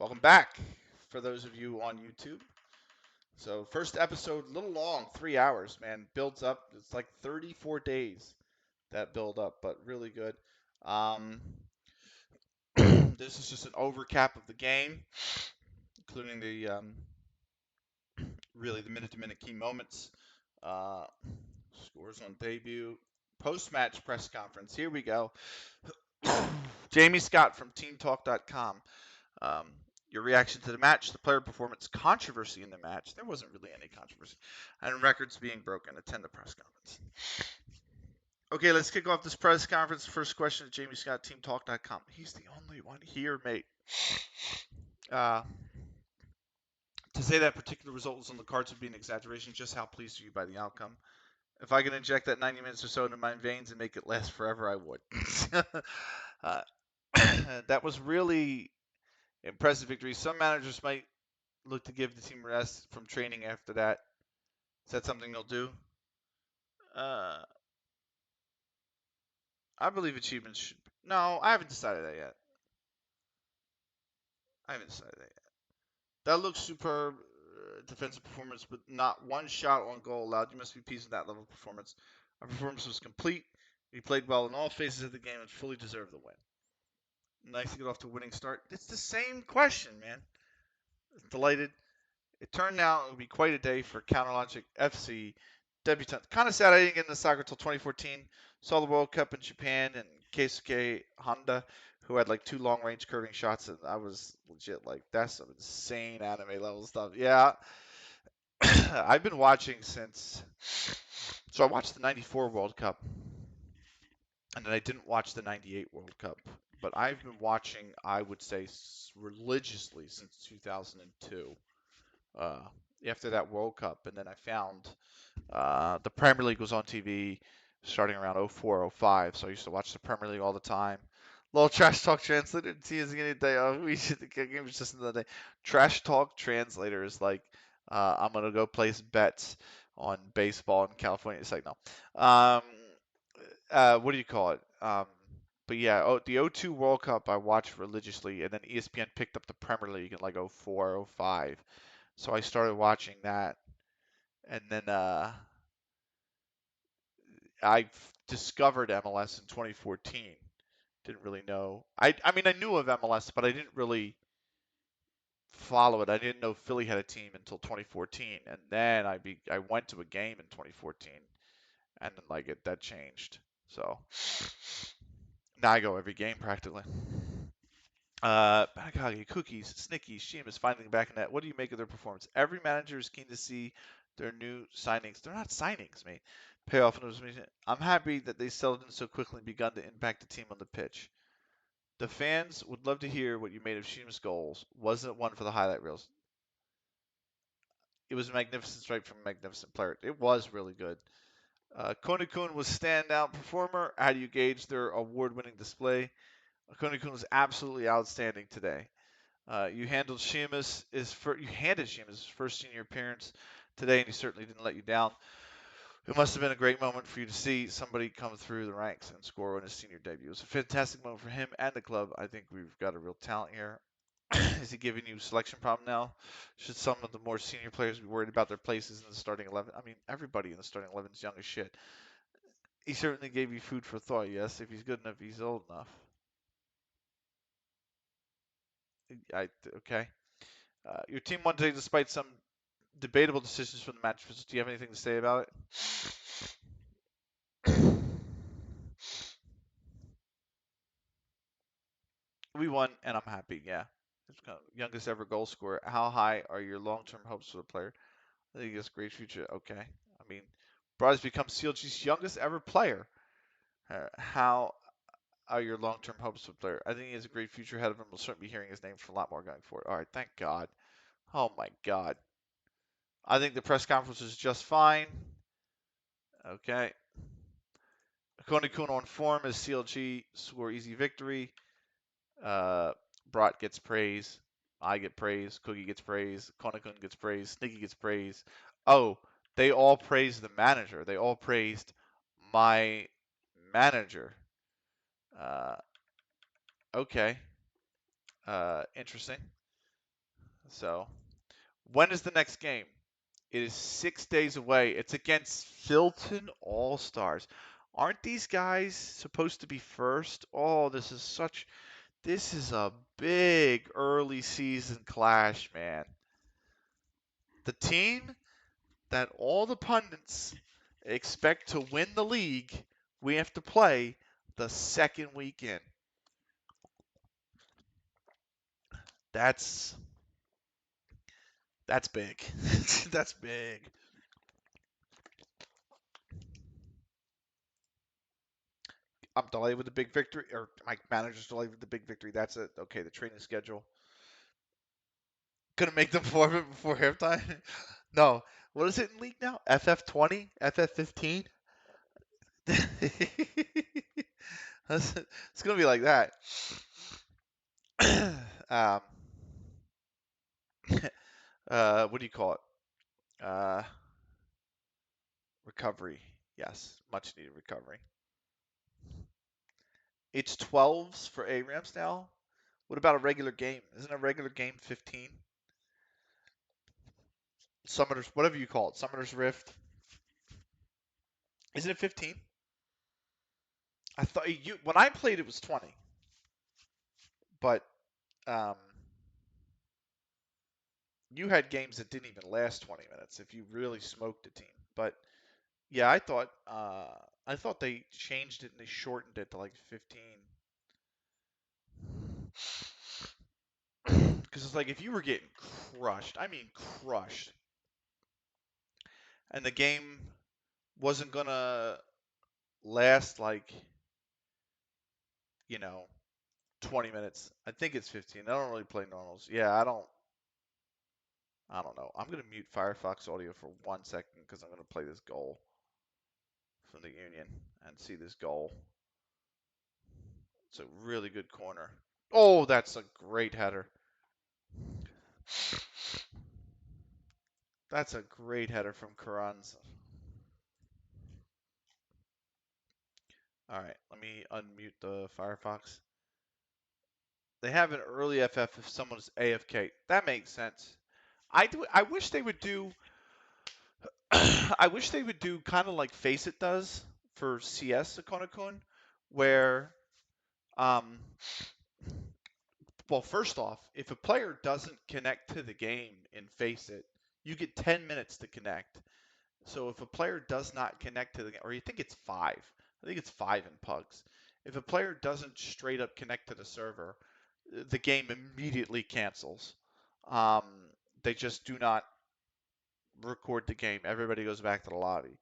Welcome back for those of you on YouTube. So, first episode, a little long, 3 hours, man. Builds up. It's like 34 days that build up, but really good. Um, this is just an overcap of the game, including the really the minute-to-minute key moments, uh, scores on debut, post-match press conference. Here we go. Jamie Scott from TeamTalk.com. Um, your reaction to the match, the player performance, controversy in the match. There wasn't really any controversy. And records being broken. Attend the press conference. Okay, let's kick off this press conference. First question to Jamie Scott, TeamTalk.com. He's the only one here, mate. Uh, to say that particular result was on the cards would be an exaggeration. Just how pleased are you by the outcome? If I could inject that 90 minutes or so into my veins and make it last forever, I would. uh, that was really impressive victory. Some managers might look to give the team rest from training after that. Is that something they'll do? Uh, I believe achievements should. No, I haven't decided that yet. I haven't decided that yet. That looks superb defensive performance, but not one shot on goal allowed. You must be pleased with that level of performance. Our performance was complete. We played well in all phases of the game and fully deserved the win. Nice to get off to a winning start. It's the same question, man. Delighted. It turned out it would be quite a day for CLG FC debutant. Kind of sad I didn't get into soccer until 2014. Saw the World Cup in Japan and Keisuke Honda, who had like two long-range curving shots, and I was legit like, that's some insane anime level stuff. Yeah, I've been watching since. So I watched the '94 World Cup, and then I didn't watch the '98 World Cup. But I've been watching, I would say, religiously since 2002. Uh, after that World Cup, and then I found the Premier League was on TV starting around 04, 05, so I used to watch the Premier League all the time. Little Trash Talk Translator, any day. We should, the game was just another day. Trash Talk Translator is like, I'm gonna go place bets on baseball in California. It's like no. What do you call it? But yeah, the '02 World Cup I watched religiously, and then ESPN picked up the Premier League in like '04, '05. So I started watching that, and then I discovered MLS in 2014. Didn't really know. I mean I knew of MLS, but I didn't really follow it. I didn't know Philly had a team until 2014, and then I went to a game in 2014, and then like that changed. So now I go every game practically. Banakagi, Cookies, Snicky, Sheem is finally back in that. What do you make of their performance? Every manager is keen to see their new signings. They're not signings, mate. Payoff in those. I'm happy that they settled in so quickly and begun to impact the team on the pitch. The fans would love to hear what you made of Sheem's goals. Wasn't it one for the highlight reels? It was a magnificent strike from a magnificent player. It was really good. Konekun was standout performer. How do you gauge their award-winning display? Konekun was absolutely outstanding today. You handled you handed Sheamus his first senior appearance today, and he certainly didn't let you down. It must have been a great moment for you to see somebody come through the ranks and score on his senior debut. It was a fantastic moment for him and the club. I think we've got a real talent here. Is he giving you selection problem now? Should some of the more senior players be worried about their places in the starting 11? I mean, everybody in the starting 11 is young as shit. He certainly gave you food for thought, yes. If he's good enough, he's old enough. Okay. Your team won today despite some debatable decisions from the match. Do you have anything to say about it? We won, and I'm happy. Yeah, it's kind of youngest ever goal scorer. How high are your long-term hopes for the player? I think he has a great future. Okay, I mean, Broad has become CLG's youngest ever player. How are your long-term hopes for the player? I think he has a great future ahead of him. We'll certainly be hearing his name for a lot more going forward. All right, thank God. Oh my God. I think the press conference was just fine. Okay. Konekun on form as CLG score easy victory. Uh, Brat gets praise. I get praise. Cookie gets praise. Konekun gets praise. Sneaky gets praise. Oh, they all praised the manager. They all praised my manager. Uh, okay. Interesting. So, when is the next game? It is 6 days away. It's against Filton All Stars. Aren't these guys supposed to be first? Oh, this is a big early season clash, man. The team that all the pundits expect to win the league, we have to play the second weekend. That's big. That's big. I'm delighted with the big victory, or my manager's delighted with the big victory. That's it. Okay, the training schedule. Gonna make them form it before halftime? No. What is it in league now? FF20? FF15? It's gonna be like that. um, what do you call it? Recovery. Yes, much needed recovery. It's 12s for ARAMs now. What about a regular game? Isn't a regular game 15? Summoner's, whatever you call it, Summoner's Rift. Isn't it 15? I thought when I played it was 20, but um, you had games that didn't even last 20 minutes if you really smoked a team. But yeah, I thought they changed it and they shortened it to like 15. Because it's like if you were getting crushed, I mean crushed, and the game wasn't gonna last like, you know, 20 minutes. I think it's 15. I don't really play normals. Yeah, I don't know. I'm gonna mute Firefox audio for 1 second because I'm gonna play this goal from the Union and see this goal. It's a really good corner. Oh, that's a great header. That's a great header from Karan's. All right, let me unmute the Firefox. They have an early FF if someone's AFK. That makes sense. I wish they would do. I wish they would do kind of like Face It does for CS Akonakon, where um, well, first off, if a player doesn't connect to the game in Face It, you get 10 minutes to connect. So if a player does not connect to the game, or you think it's 5, I think it's 5 in Pugs. If a player doesn't straight up connect to the server, the game immediately cancels. Um, they just do not record the game. Everybody goes back to the lobby.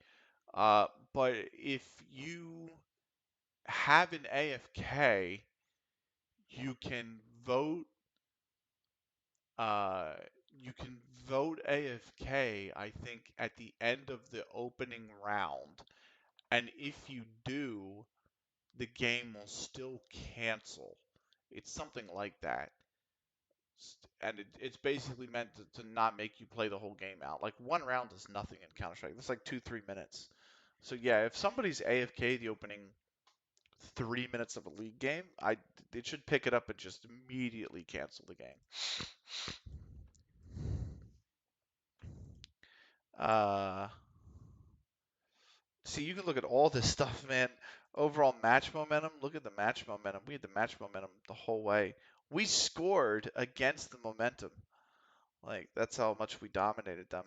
But if you have an AFK, you can vote. Uh, you can vote AFK, I think, at the end of the opening round. And if you do, the game will still cancel. It's something like that. And it's basically meant to not make you play the whole game out. Like one round is nothing in Counter Strike. It's like 2-3 minutes. So yeah, if somebody's AFK the opening 3 minutes of a league game, it should pick it up and just immediately cancel the game. Uh, See, you can look at all this stuff, man. Overall match momentum. Look at the match momentum. We had the match momentum the whole way. We scored against the momentum. Like that's how much we dominated them.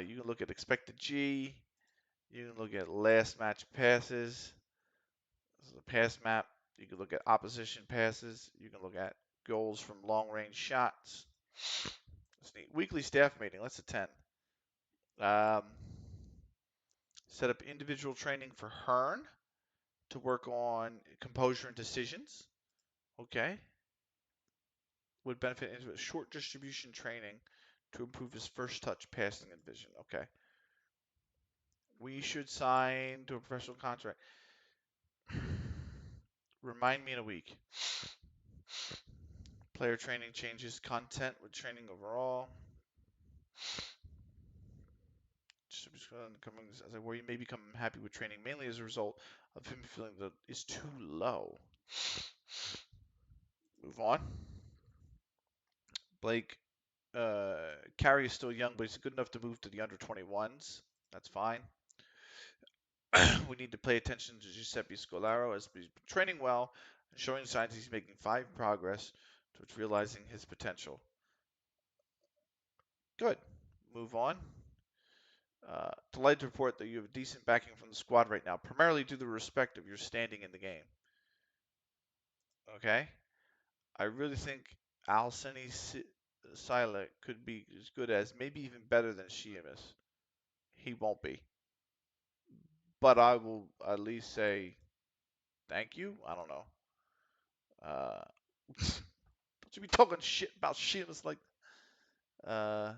You can look at expected G. You can look at last match passes. This is a pass map. You can look at opposition passes. You can look at goals from long range shots. That's neat. Weekly staff meeting. Let's attend. Set up individual training for Hearn to work on composure and decisions. Okay. Would benefit into a short distribution training to improve his first touch passing and vision. Okay. We should sign to a professional contract. Remind me in a week. Player training changes content with training overall. Where you may become happy with training mainly as a result of him feeling that is too low. Move on. Blake Carey is still young, but he's good enough to move to the under 21s. That's fine. We need to pay attention to Giuseppe Scolaro as he's training well and showing signs he's making fine progress towards realizing his potential. Good. Move on. Delighted to report that you have decent backing from the squad right now, primarily due to the respect of your standing in the game. Okay? I really think Alcini Sila could be as good as, maybe even better than Sheamus. He won't be. But I will at least say thank you. I don't know. Don't you be talking shit about Sheamus like uh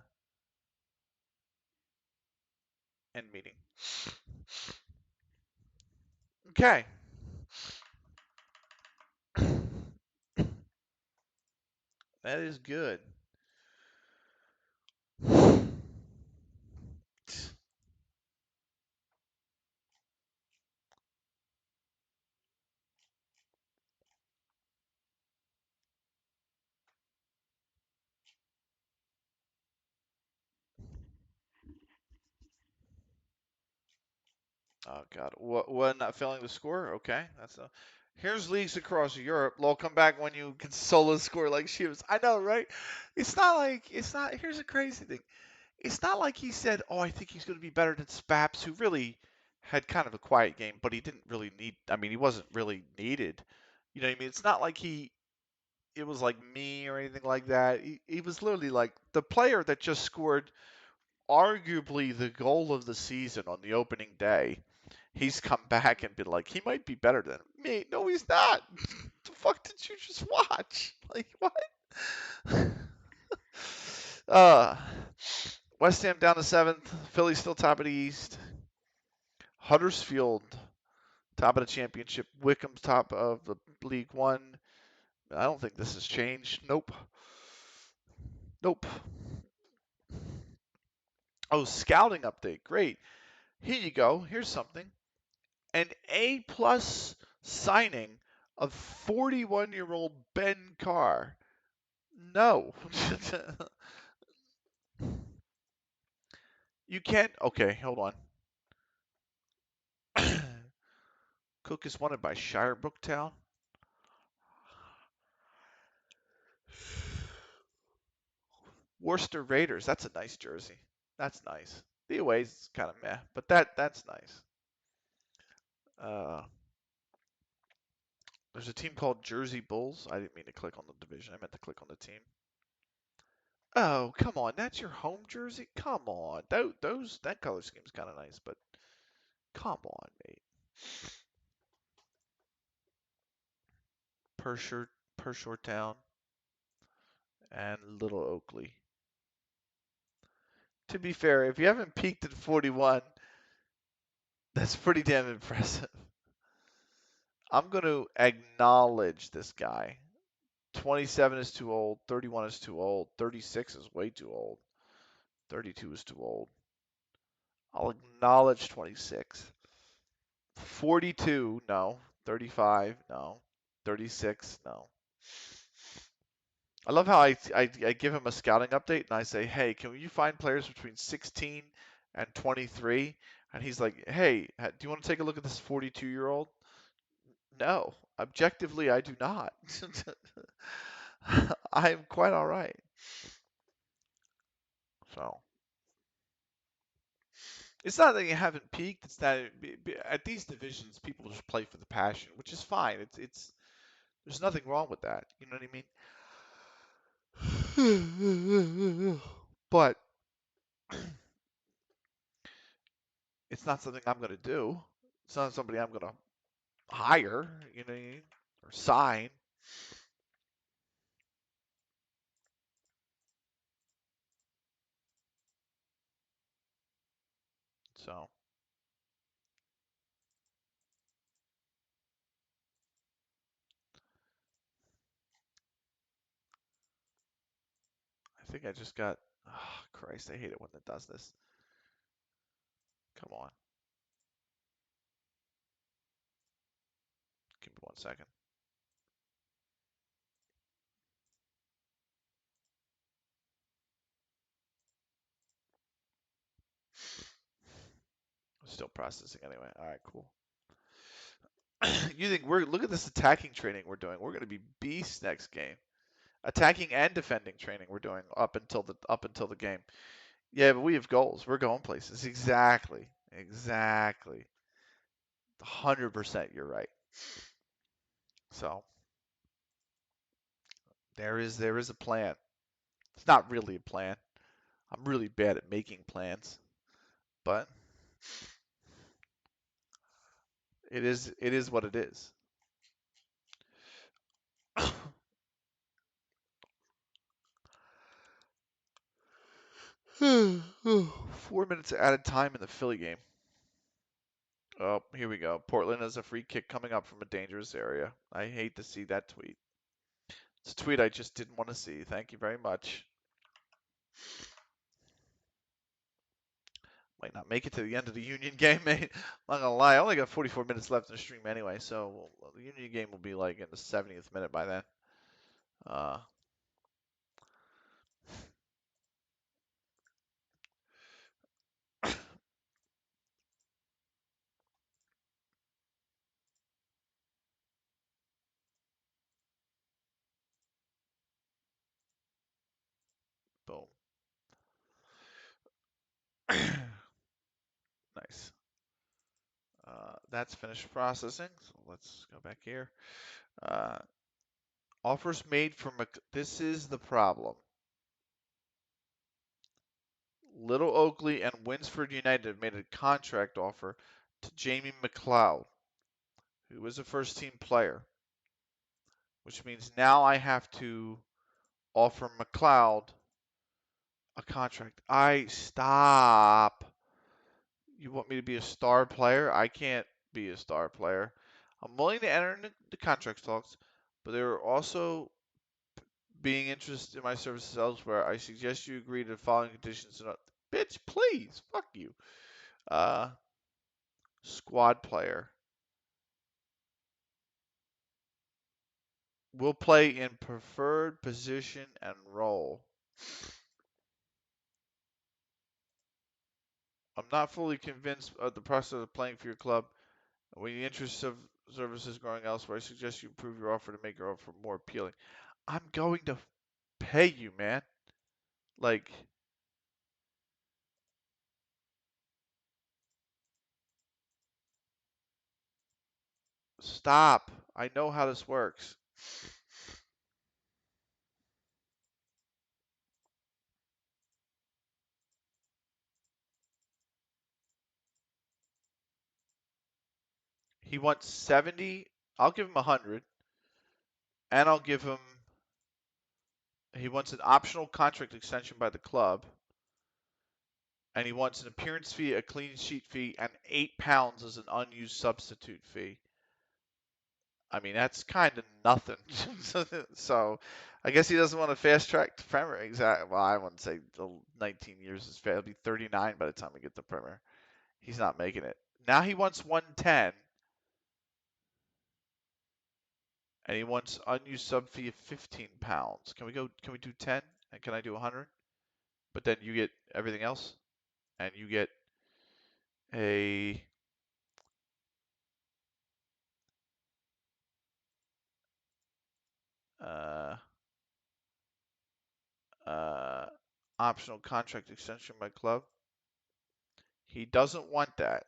end meeting. Okay. That is good. Oh God, what not failing to score? Okay, that's a. Here's leagues across Europe. They'll come back when you can solo score like Sheamus. I know, right? It's not. Here's a crazy thing. It's not like he said, "Oh, I think he's going to be better than Spaps," who really had kind of a quiet game, but he didn't really need. I mean, he wasn't really needed. You know what I mean? It's not like it was like me or anything like that. He was literally like the player that just scored arguably the goal of the season on the opening day. He's come back and been like, he might be better than me. No, he's not. The fuck did you just watch? Like, what? uh, West Ham down to 7th. Philly still top of the East. Huddersfield top of the championship. Wickham's top of the League One. I don't think this has changed. Nope. Nope. Oh, scouting update. Great. Here you go. Here's something. An A plus signing of 41-year-old Ben Carr. No. You can't. Okay, hold on. Cook is wanted by Shirebrook Town. Worcester Raiders. That's a nice jersey. That's nice. The away's kind of meh, but that's nice. There's a team called Jersey Bulls. I didn't mean to click on the division. I meant to click on the team. Oh, come on. That's your home jersey? Come on. That color scheme's kind of nice, but come on, mate. Pershore Town, and Little Oakley. To be fair, if you haven't peaked at 41, that's pretty damn impressive. I'm going to acknowledge this guy. 27 is too old. 31 is too old. 36 is way too old. 32 is too old. I'll acknowledge 26. 42, no. 35, no. 36, no. I love how I give him a scouting update and I say, hey, can you find players between 16 and 23? And he's like, hey, do you want to take a look at this 42-year-old? No, objectively, I do not. I'm quite all right. So it's not that you haven't peaked. It's that at these divisions, people just play for the passion, which is fine. It's there's nothing wrong with that. You know what I mean? But it's not something I'm going to do. It's not somebody I'm going to hire, you know, or sign. So I think I just got. Oh, Christ, I hate it when it does this. Come on. Give me 1 second. still processing anyway. All right, cool. You think look at this attacking training we're doing. We're going to be beasts next game. Attacking and defending training we're doing up until the game. Yeah, but we have goals. We're going places. Exactly. 100% you're right. So there is a plan. It's not really a plan. I'm really bad at making plans, but it is what it is. 4 minutes added time in the Philly game. Oh, here we go. Portland has a free kick coming up from a dangerous area. I hate to see that tweet. It's a tweet I just didn't want to see. Thank you very much. Might not make it to the end of the Union game, mate. Not gonna lie, I only got 44 minutes left in the stream anyway, so the Union game will be like in the 70th minute by then. Uh, boom. Nice. That's finished processing. So let's go back here. Uh, offers made from this is the problem. Little Oakley and Winsford United have made a contract offer to Jamie McLeod, who was a first team player, which means now I have to offer McLeod a contract. Stop. You want me to be a star player? I can't be a star player. I'm willing to enter into the contract talks, but there are also being interested in my services elsewhere. I suggest you agree to the following conditions. Bitch, please. Fuck you. Uh, squad player. Will play in preferred position and role. I'm not fully convinced of the process of playing for your club. When the interest of services growing elsewhere, I suggest you improve your offer to make your offer more appealing. I'm going to pay you, man. Like, stop. I know how this works. He wants 70. I'll give him 100. And I'll give him. He wants an optional contract extension by the club. And he wants an appearance fee, a clean sheet fee, and £8 as an unused substitute fee. I mean, that's kind of nothing. So, I guess he doesn't want to fast track to Premier. Exactly. Well, I wouldn't say the 19 years is fair. It'll be 39 by the time we get to Premier. He's not making it. Now he wants 110, and he wants unused sub fee of £15. Can we go? Can we do 10? And can I do 100? But then you get everything else, and you get a uh, uh, optional contract extension by club. He doesn't want that.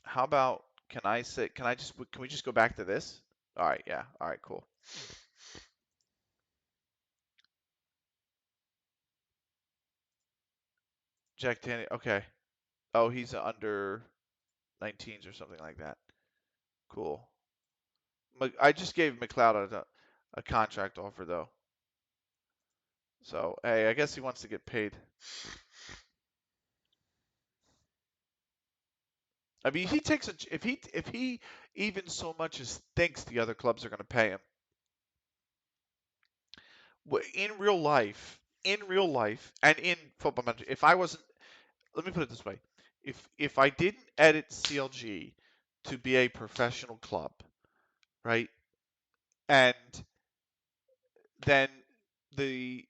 How about can we just go back to this? All right, yeah. All right, cool. Jack Tanny, okay. Oh, he's under 19s or something like that. Cool. I just gave McLeod a contract offer though. So, hey, I guess he wants to get paid. I mean, if he even so much as thinks the other clubs are going to pay him, in real life, and in Football Manager, if I wasn't, let me put it this way, if I didn't edit CLG to be a professional club, right? and then the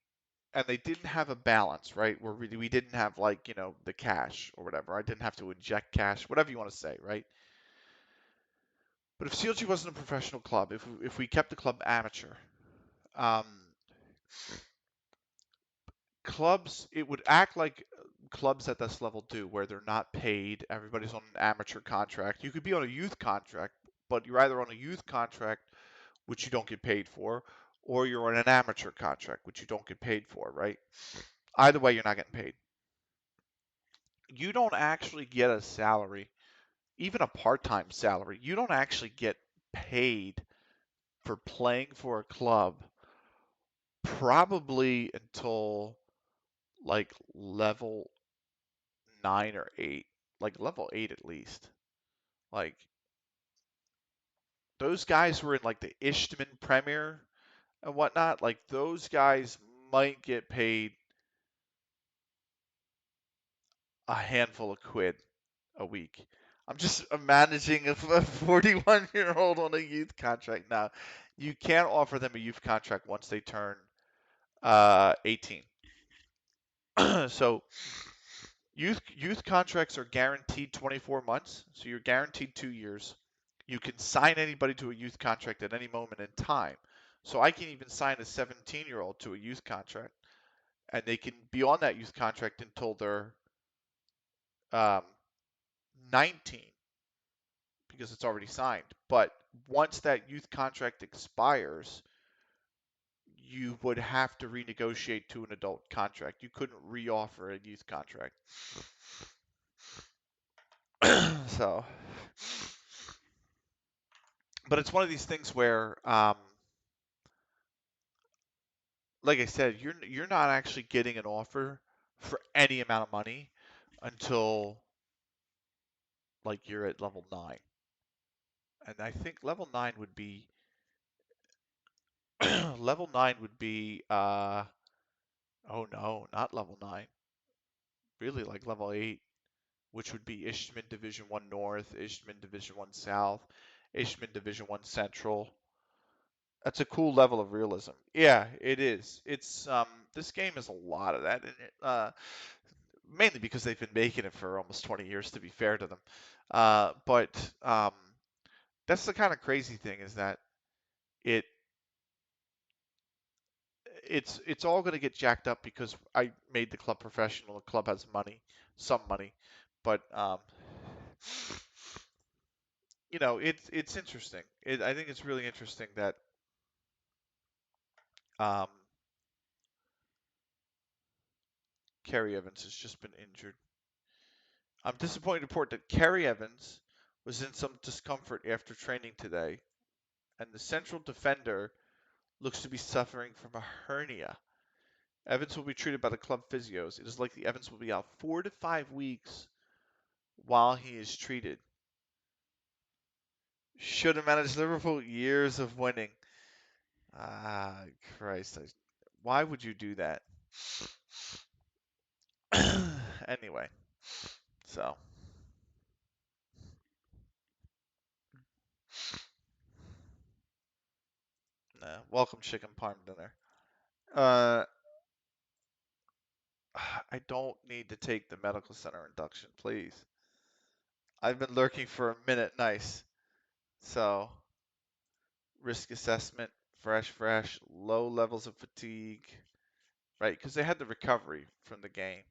and they didn't have a balance, right? Where we didn't have like, the cash or whatever. I didn't have to inject cash, whatever you want to say, right? But if CLG wasn't a professional club, if we kept the club amateur, um, clubs, it would act like clubs at this level do, where they're not paid. Everybody's on an amateur contract. You could be on a youth contract, but you're either on a youth contract, which you don't get paid for, or you're on an amateur contract, which you don't get paid for, right? Either way, you're not getting paid. You don't actually get a salary, even a part-time salary. You don't actually get paid for playing for a club probably until like level 9 or 8, like level 8 at least. Like those guys were in like the Ishman Premier and whatnot. Like those guys might get paid a handful of quid a week. I'm just managing a 41-year-old on a youth contract now. You can't offer them a youth contract once they turn 18. So youth contracts are guaranteed 24 months, so you're guaranteed 2 years. You can sign anybody to a youth contract at any moment in time. So I can even sign a 17-year-old to a youth contract, and they can be on that youth contract until they're um, 19 because it's already signed. But once that youth contract expires, you would have to renegotiate to an adult contract. You couldn't reoffer a youth contract. So, but it's one of these things where, like I said, you're not actually getting an offer for any amount of money until like you're at level 9. And I think level 9 would be level 9 would be oh no, not level 9. Really like level 8, which would be Ishman Division 1 North, Ishman Division 1 South, Ishman Division 1 Central. That's a cool level of realism. Yeah, it is. It's this game has a lot of that in it. Mainly because they've been making it for almost 20 years, to be fair to them. But that's the kind of crazy thing, is that it it's all going to get jacked up because I made the club professional. The club has money, some money, but it's interesting. I think it's really interesting that um, Kerry Evans has just been injured. I'm disappointed to report that Kerry Evans was in some discomfort after training today, and the central defender looks to be suffering from a hernia. Evans will be treated by the club physios. It is likely Evans will be out 4 to 5 weeks while he is treated. Should have managed Liverpool years of winning. Ah, Christ. Why would you do that? Anyway, so. Welcome chicken parm dinner. Uh, I don't need to take the medical center induction, please. I've been lurking for a minute. Nice. So, risk assessment, fresh, low levels of fatigue, right? Because they had the recovery from the game.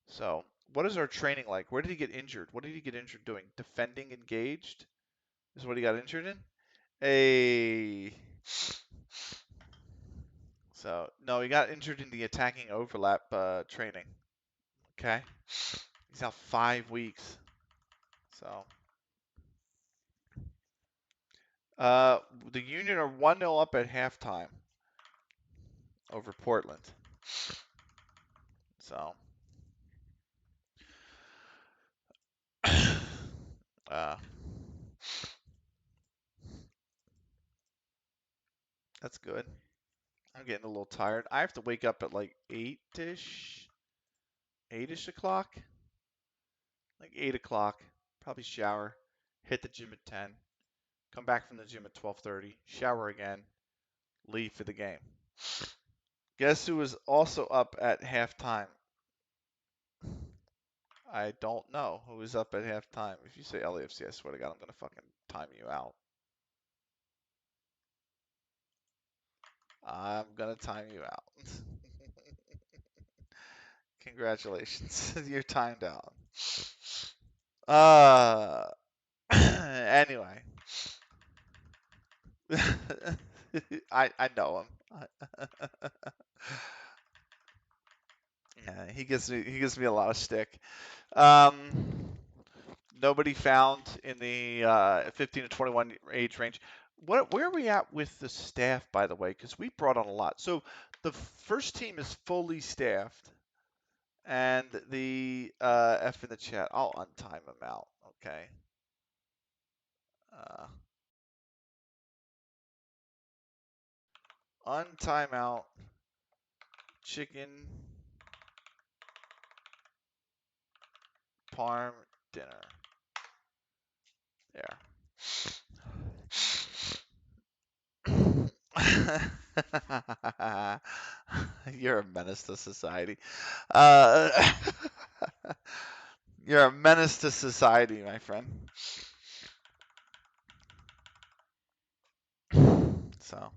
So, what is our training like? Where did he get injured? What did he get injured doing? Defending engaged is what he got injured in? A. So, no, he got injured in the attacking overlap training. Okay. He's out 5 weeks. So, the Union are 1-0 up at halftime over Portland. So, uh, that's good. I'm getting a little tired. I have to wake up at like 8-ish, 8-ish o'clock, like 8 o'clock. Probably shower, hit the gym at 10, come back from the gym at 12:30, shower again, leave for the game. Guess who was also up at halftime? I don't know who was up at halftime. If you say LAFC, I swear to God, I'm gonna fucking time you out. I'm gonna time you out. Congratulations, you're timed out. Uh, anyway, I know him. Yeah, he gives me a lot of stick. Um, Nobody found in the 15 to 21 age range. Where are we at with the staff, by the way? Because we brought on a lot. So the first team is fully staffed, and the F in the chat. I'll untime him out. Okay. Uh, Untime out. Chicken parm dinner. There. You're a menace to society. Uh, you're a menace to society, my friend. So,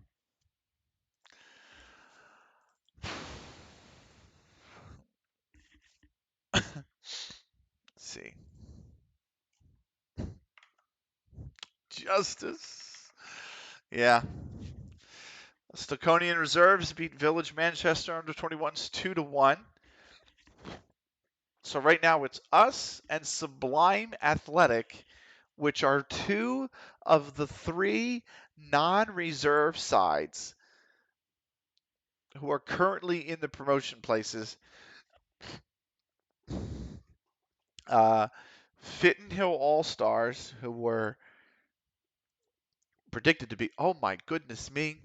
let's see. Justice. Yeah. Stoconian reserves beat Village Manchester under 21s 2-1. So right now it's us and Sublime Athletic, which are two of the three non-reserve sides who are currently in the promotion places. Fitton Hill All-Stars, who were predicted to be, oh my goodness me.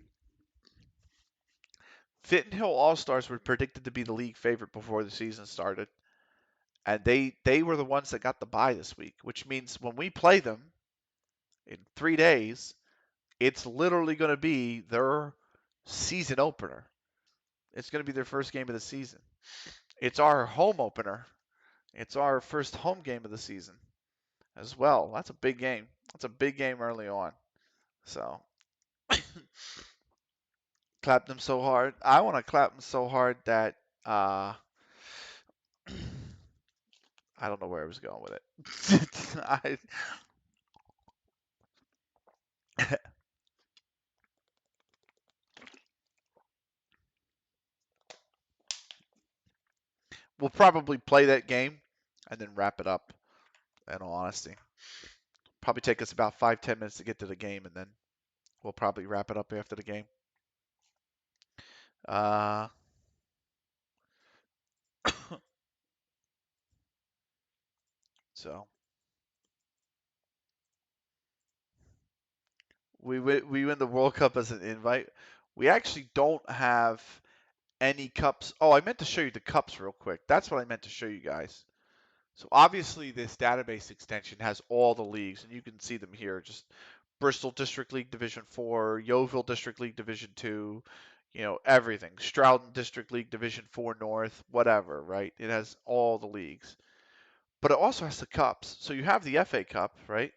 Fitton Hill All-Stars were predicted to be the league favorite before the season started. And they were the ones that got the bye this week, which means when we play them in 3 days, it's literally going to be their season opener. It's going to be their first game of the season. It's our home opener. It's our first home game of the season as well. That's a big game. That's a big game early on. So clap them so hard. I want to clap them so hard that I don't know where I was going with it. We'll probably play that game and then wrap it up. In all honesty, probably take us about 5-10 minutes to get to the game, and then we'll probably wrap it up after the game. So we win the World Cup as an invite. We actually don't have any cups. Oh, I meant to show you the cups real quick. That's what I meant to show you guys. So obviously this database extension has all the leagues, and you can see them here. Just Bristol District League Division 4, Yeovil District League Division 2, everything. Stroudon District League Division 4 North, whatever, right? It has all the leagues. But it also has the cups. So you have the FA Cup, right?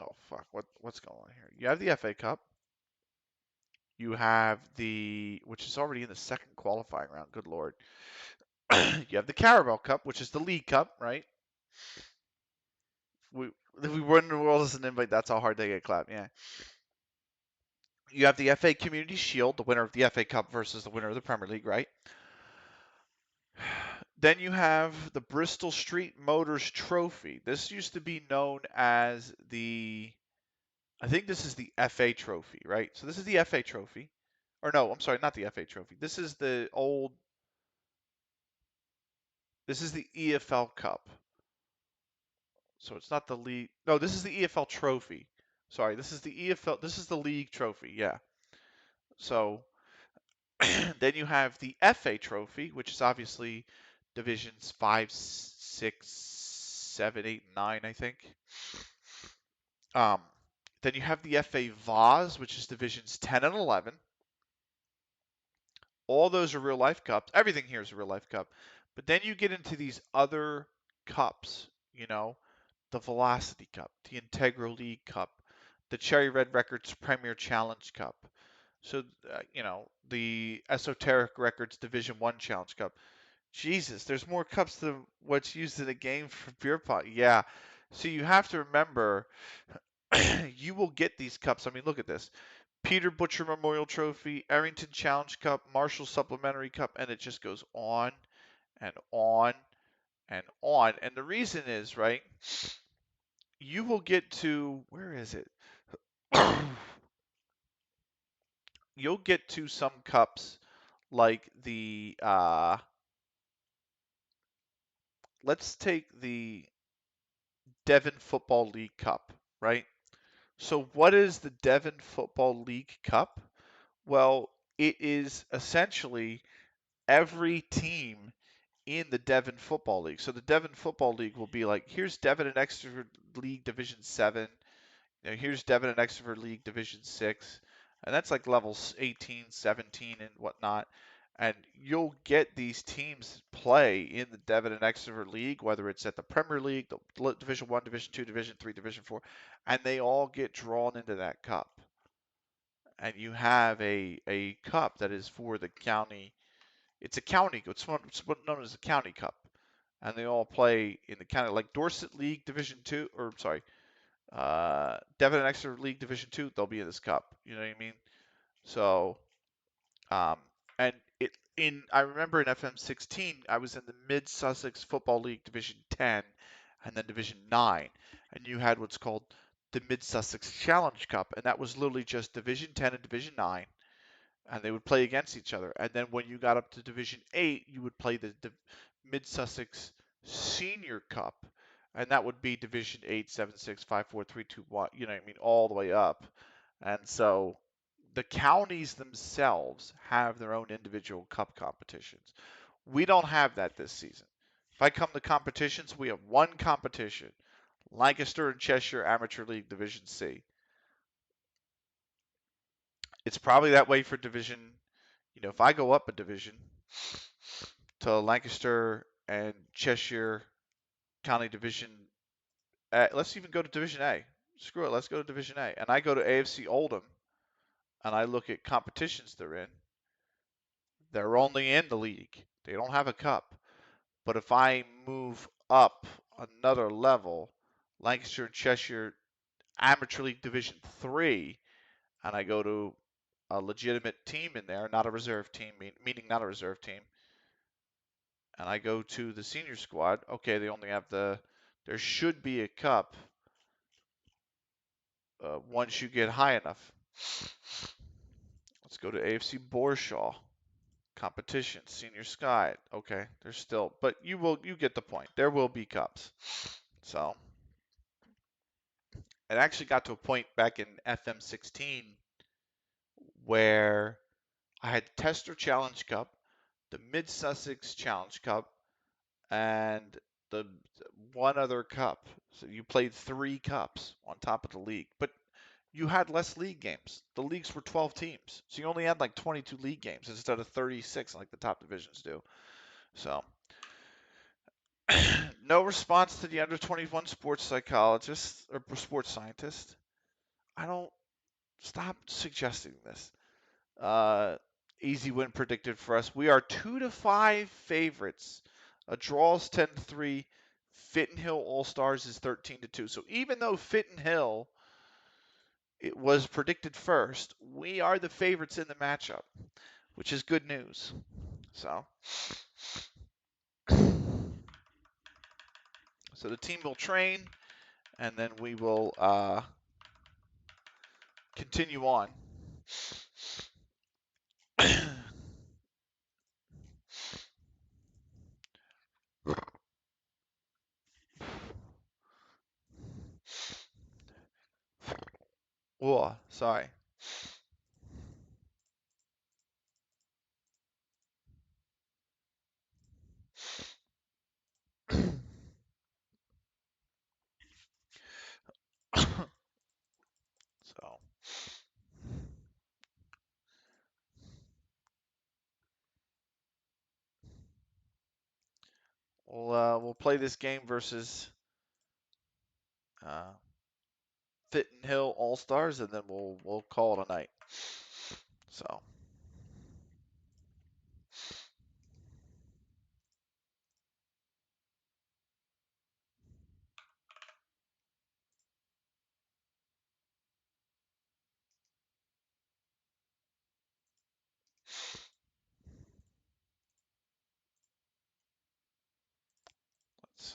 Oh fuck, what's going on here? You have the FA Cup. You have which is already in the second qualifying round. Good lord. You have the Carabao Cup, which is the League Cup, right? If we win the world as an invite, that's how hard they get clapped. Yeah. You have the FA Community Shield, the winner of the FA Cup versus the winner of the Premier League, right? Then you have the Bristol Street Motors Trophy. This used to be known as I think this is the FA Trophy, right? So this is the FA Trophy. Or no, I'm sorry, not the FA Trophy. This is the EFL Cup. So it's not the league. No, this is the EFL Trophy. Sorry, this is the EFL. This is the league trophy. Yeah. So then you have the FA Trophy, which is obviously divisions 5, 6, 7, 8, 9, I think. Um, Then you have the FA Vase, which is divisions 10 and 11. All those are real life cups. Everything here is a real life cup. But then you get into these other cups, the Velocity Cup, the Integral League Cup, the Cherry Red Records Premier Challenge Cup. So, the Esoteric Records Division 1 Challenge Cup. Jesus, there's more cups than what's used in a game for beer pot. Yeah. So you have to remember, you will get these cups. I mean, look at this. Peter Butcher Memorial Trophy, Arrington Challenge Cup, Marshall Supplementary Cup, and it just goes on and on and on. And the reason is, right, you will get to, where is it? You'll get to some cups like let's take the Devon Football League Cup, right? So what is the Devon Football League Cup? Well, it is essentially every team in the Devon Football League. So the Devon Football League will be like, here's Devon and Exeter League Division 7. Here's Devon and Exeter League Division 6. And that's like levels 18, 17, and whatnot. And you'll get these teams play in the Devon and Exeter League, whether it's at the Premier League, the Division 1, Division 2, Division 3, Division 4, and they all get drawn into that cup. And you have a cup that is for the county. It's a county. It's what's known as a county cup, and they all play in the county, like Dorset League Division Two, or sorry, Devon and Exeter League Division Two. They'll be in this cup. You know what I mean? So, um, and I remember in FM16, I was in the Mid Sussex Football League Division 10, and then Division 9, and you had what's called the Mid Sussex Challenge Cup, and that was literally just Division 10 and Division 9, and they would play against each other. And then when you got up to Division 8, you would play the Mid Sussex Senior Cup, and that would be Division 8, 7, 6, 5, 4, 3, 2, 1. You know what I mean? All the way up. And so the counties themselves have their own individual cup competitions. We don't have that this season. If I come to competitions, we have one competition, Lancaster and Cheshire Amateur League Division C. It's probably that way for Division. If I go up a division to Lancaster and Cheshire County Division, let's even go to Division A. Screw it, let's go to Division A. And I go to AFC Oldham and I look at competitions they're in. They're only in the league. They don't have a cup. But if I move up another level, Lancaster and Cheshire Amateur League Division 3, and I go to a legitimate team in there, not a reserve team, meaning not a reserve team, and I go to the senior squad, okay, they only have there should be a cup once you get high enough. Let's go to AFC Borshaw. Competition, Senior Sky. Okay, there's still, but you get the point. There will be cups. So, it actually got to a point back in FM16 where I had the Tester Challenge Cup, the Mid Sussex Challenge Cup, and the one other cup. So you played 3 cups on top of the league, but you had less league games. The leagues were 12 teams, so you only had like 22 league games instead of 36 like the top divisions do. So, no response to the under 21 sports psychologist or sports scientist. I don't stop suggesting this. Easy win predicted for us. We are 2-5 favorites. A draw is 10-3. Fitton Hill All Stars is 13-2. So even though Fitton Hill it was predicted first, we are the favorites in the matchup, which is good news. So the team will train, and then we will continue on. Whoa, sorry. We'll play this game versus uh, Fit and Hill All Stars, and then we'll call it a night. So.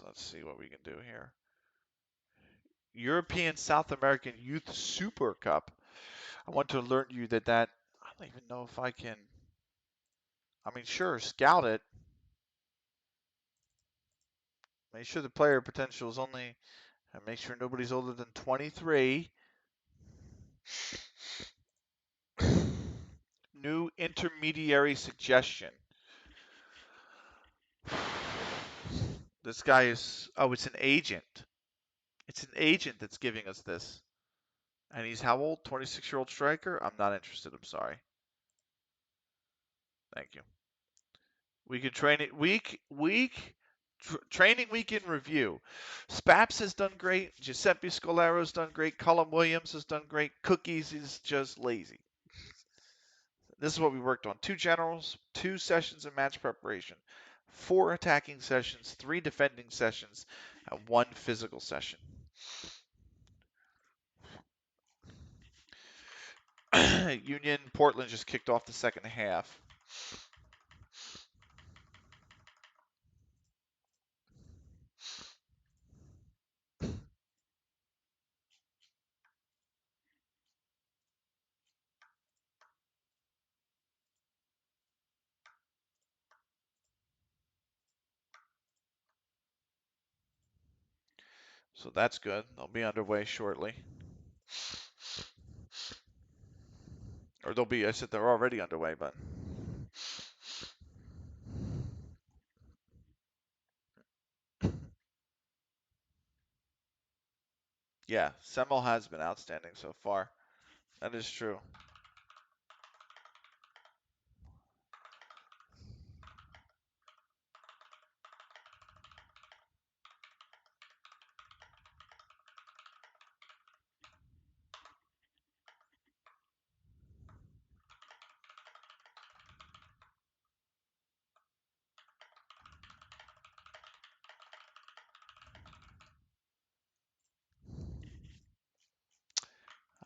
Let's see what we can do here. European South American Youth Super Cup. I want to alert you that I don't even know if I can. I mean, sure, scout it. Make sure the player potential is only, and make sure nobody's older than 23. New intermediary suggestion. This guy is, oh, it's an agent. It's an agent that's giving us this. And he's how old? 26-year-old striker? I'm not interested. I'm sorry. Thank you. We could train it training week in review. Spaps has done great. Giuseppe Scolaro's done great. Cullum Williams has done great. Cookies is just lazy. This is what we worked on. 2 generals, 2 sessions of match preparation, 4 attacking sessions, 3 defending sessions, and 1 physical session. Union Portland just kicked off the second half. So that's good. They'll be underway shortly. Or they'll be, I said they're already underway, but. Yeah, Semmel has been outstanding so far. That is true.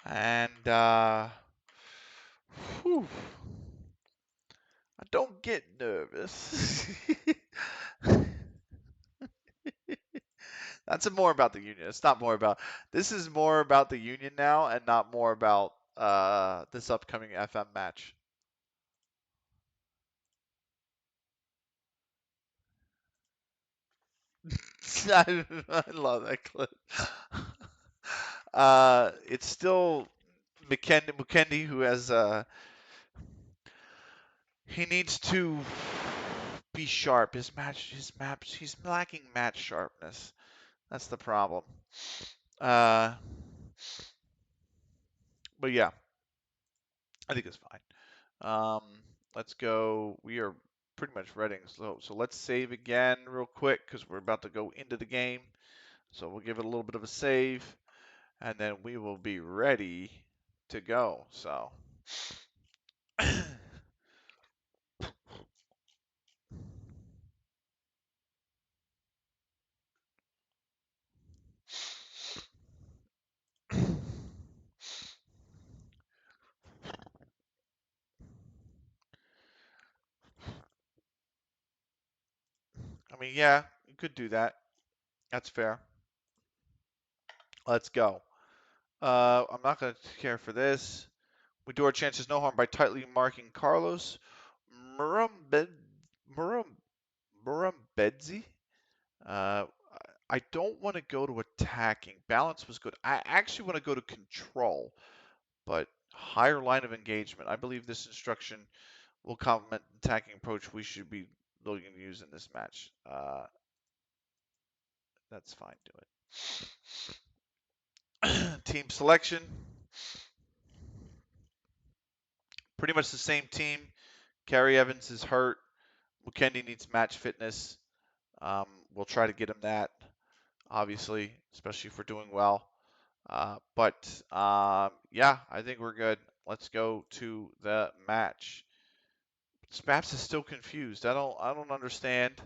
And whew, I don't get nervous. That's more about the union. It's not more about. This is more about the union now, and not more about this upcoming FM match. I love that clip. It's still McKendy who has he needs to be sharp. His maps, he's lacking match sharpness. That's the problem. Uh, but yeah, I think it's fine. Um, let's go. We are pretty much ready. So let's save again real quick because we're about to go into the game. So we'll give it a little bit of a save, and then we will be ready to go. So. I mean, yeah, you could do that. That's fair. Let's go. I'm not going to care for this. We do our chances no harm by tightly marking Carlos Murambed, Muram, Murambedzi. Uh, I don't want to go to attacking. Balance was good. I actually want to go to control, but higher line of engagement. I believe this instruction will complement the attacking approach we should be looking to use in this match. That's fine. Do it. Team selection. Pretty much the same team. Carrie Evans is hurt. Mukendi needs match fitness. We'll try to get him that, obviously, especially if we're doing well. Yeah, I think we're good. Let's go to the match. Spaps is still confused. I don't understand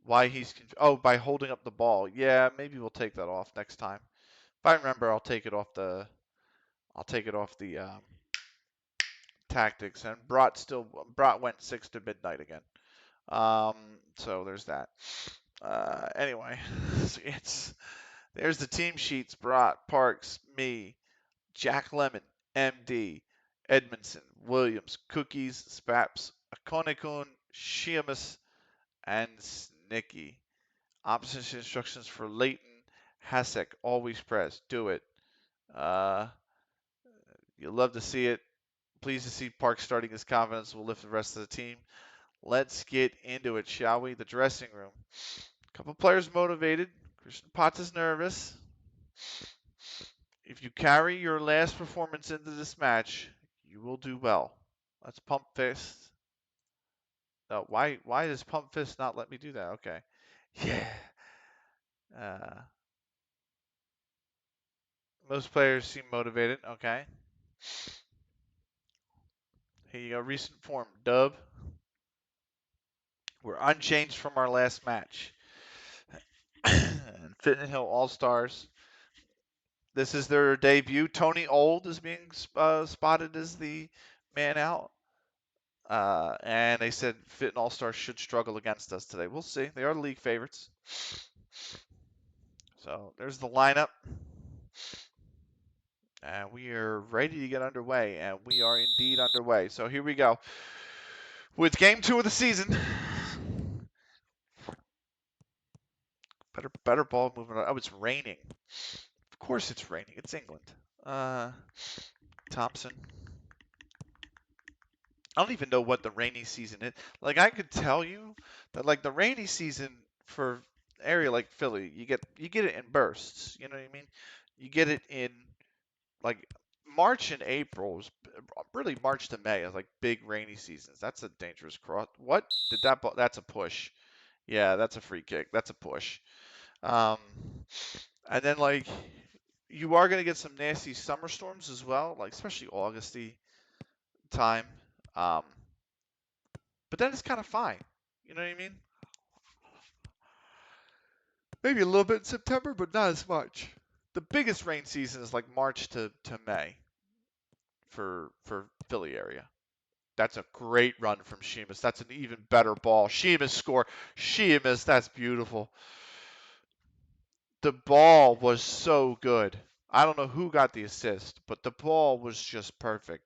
why he's oh, by holding up the ball. Yeah, maybe we'll take that off next time. If I remember, I'll take it off the tactics. And Brat went 6 to midnight again. So there's that. Anyway, there's the team sheets. Brat, Parks, me, Jack Lemon, MD, Edmondson, Williams, Cookies, Spaps, Akonikun, Sheamus, and Snicky. Opposition instructions for Leighton, Hasek, always press. Do it. Uh, you'll love to see it. Pleased to see Park starting his confidence will lift the rest of the team. Let's get into it, shall we? The dressing room. A couple players motivated. Christian Potts is nervous. If you carry your last performance into this match, you will do well. Let's pump fist. No, why does pump fist not let me do that? Okay. Yeah. Uh, most players seem motivated. Okay. Here you go. Recent form. Dub. We're unchanged from our last match. Fitton Hill All-Stars. This is their debut. Tony Old is being spotted as the man out. And they said Fitton All-Stars should struggle against us today. We'll see. They are the league favorites. So there's the lineup. And we are ready to get underway. And we are indeed underway. So here we go. With game 2 of the season. Better ball movement. Oh, it's raining. Of course it's raining. It's England. Thompson. I don't even know what the rainy season is. Like, I could tell you that, like, the rainy season for area like Philly, you get it in bursts. You know what I mean? You get it in like March and April is really March to May is like big rainy seasons. That's a dangerous cross. What did that? That's a push. Yeah, that's a free kick. That's a push. Um, and then like you are gonna get some nasty summer storms as well, like especially Augusty time. Um, but then it's kind of fine. You know what I mean? Maybe a little bit in September, but not as much. The biggest rain season is like March to May for Philly area. That's a great run from Sheamus. That's an even better ball. Sheamus score. Sheamus, that's beautiful. The ball was so good. I don't know who got the assist, but the ball was just perfect.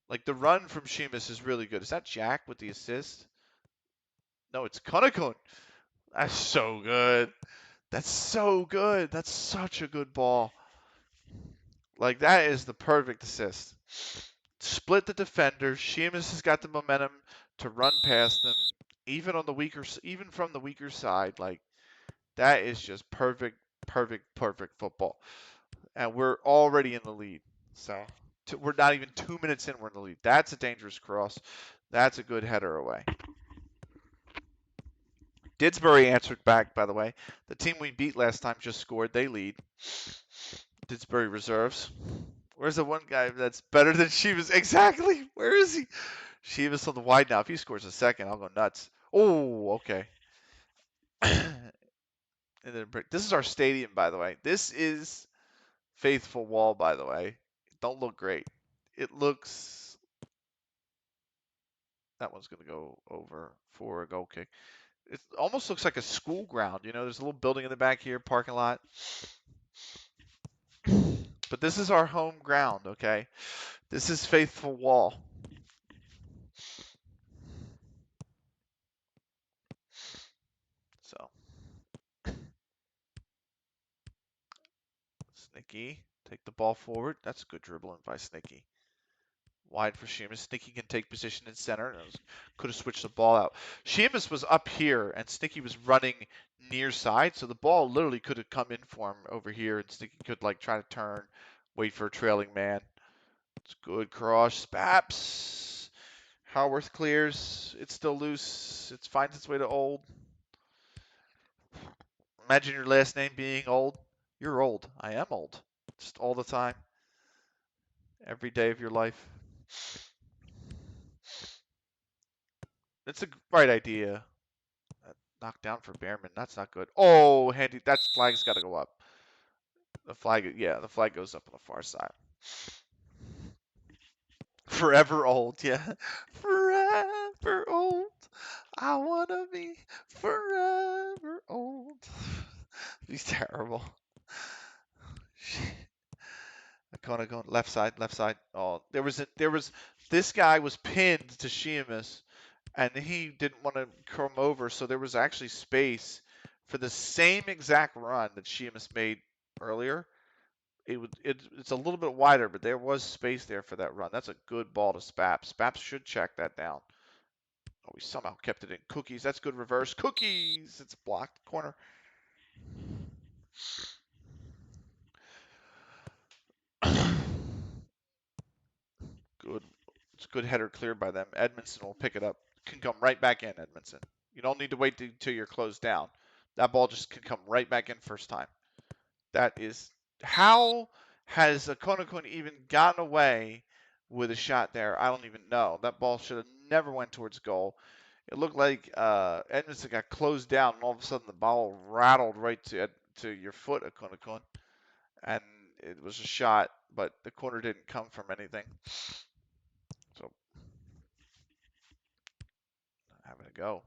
Like the run from Sheamus is really good. Is that Jack with the assist? No, it's Kunakun. That's so good. That's so good. That's such a good ball. Like that is the perfect assist. Split the defenders. Sheamus has got the momentum to run past them, even from the weaker side. Like that is just perfect, perfect, perfect football. And we're already in the lead. So we're not even 2 minutes in. We're in the lead. That's a dangerous cross. That's a good header away. Didsbury answered back, by the way. The team we beat last time just scored. They lead. Didsbury reserves. Where's the one guy that's better than Sheamus? Exactly. Where is he? Sheamus on the wide now. If he scores a second, I'll go nuts. Oh, okay. And then this is our stadium, by the way. This is Faithful Wall, by the way. It don't look great. It looks. That one's going to go over for a goal kick. It almost looks like a school ground. You know, there's a little building in the back here, parking lot. But this is our home ground, okay? This is Faithful Wall. So, Snicky, take the ball forward. That's good dribbling by Snicky. Wide for Sheamus. Snicky can take position in center. Could have switched the ball out. Sheamus was up here, and Snicky was running near side, so the ball literally could have come in for him over here, and Snicky could like try to turn, wait for a trailing man. It's good cross. Spaps. Howarth clears. It's still loose. It finds its way to Old. Imagine your last name being old. You're old. I am old. Just all the time. Every day of your life. It's a right idea. Knocked down for Behrman. That's not good. Oh, handy. That flag's got to go up. The flag, yeah, the flag goes up on the far side. Forever old, yeah. Forever old. I want to be forever old. He's terrible. Kona going left side, left side. Oh, this guy was pinned to Sheamus, and he didn't want to come over, so there was actually space for the same exact run that Sheamus made earlier. It's a little bit wider, but there was space there for that run. That's a good ball to Spaps. Spaps should check that down. Oh, he somehow kept it in. Cookies. That's good reverse. Cookies. It's blocked. Corner. Good. It's a good header cleared by them. Edmondson will pick it up. Can come right back in, Edmondson. You don't need to wait till you're closed down. That ball just can come right back in first time. That is... How has Akonakun even gotten away with a shot there? I don't even know. That ball should have never went towards goal. It looked like Edmondson got closed down, and all of a sudden the ball rattled right to your foot, Akonakun. And it was a shot, but the corner didn't come from anything. So, having a go.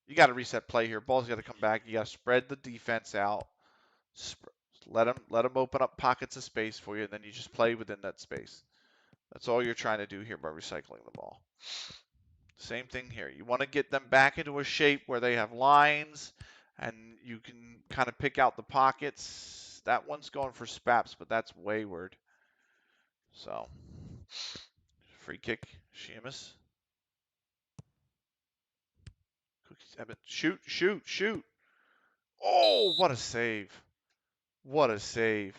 You got to reset play here. Ball's got to come back. You got to spread the defense out. Let them open up pockets of space for you, and then you just play within that space. That's all you're trying to do here by recycling the ball. Same thing here. You want to get them back into a shape where they have lines, and you can kind of pick out the pockets. That one's going for Spaps, but that's wayward. So, free kick, Sheamus. Shoot, shoot, shoot. Oh, what a save. What a save.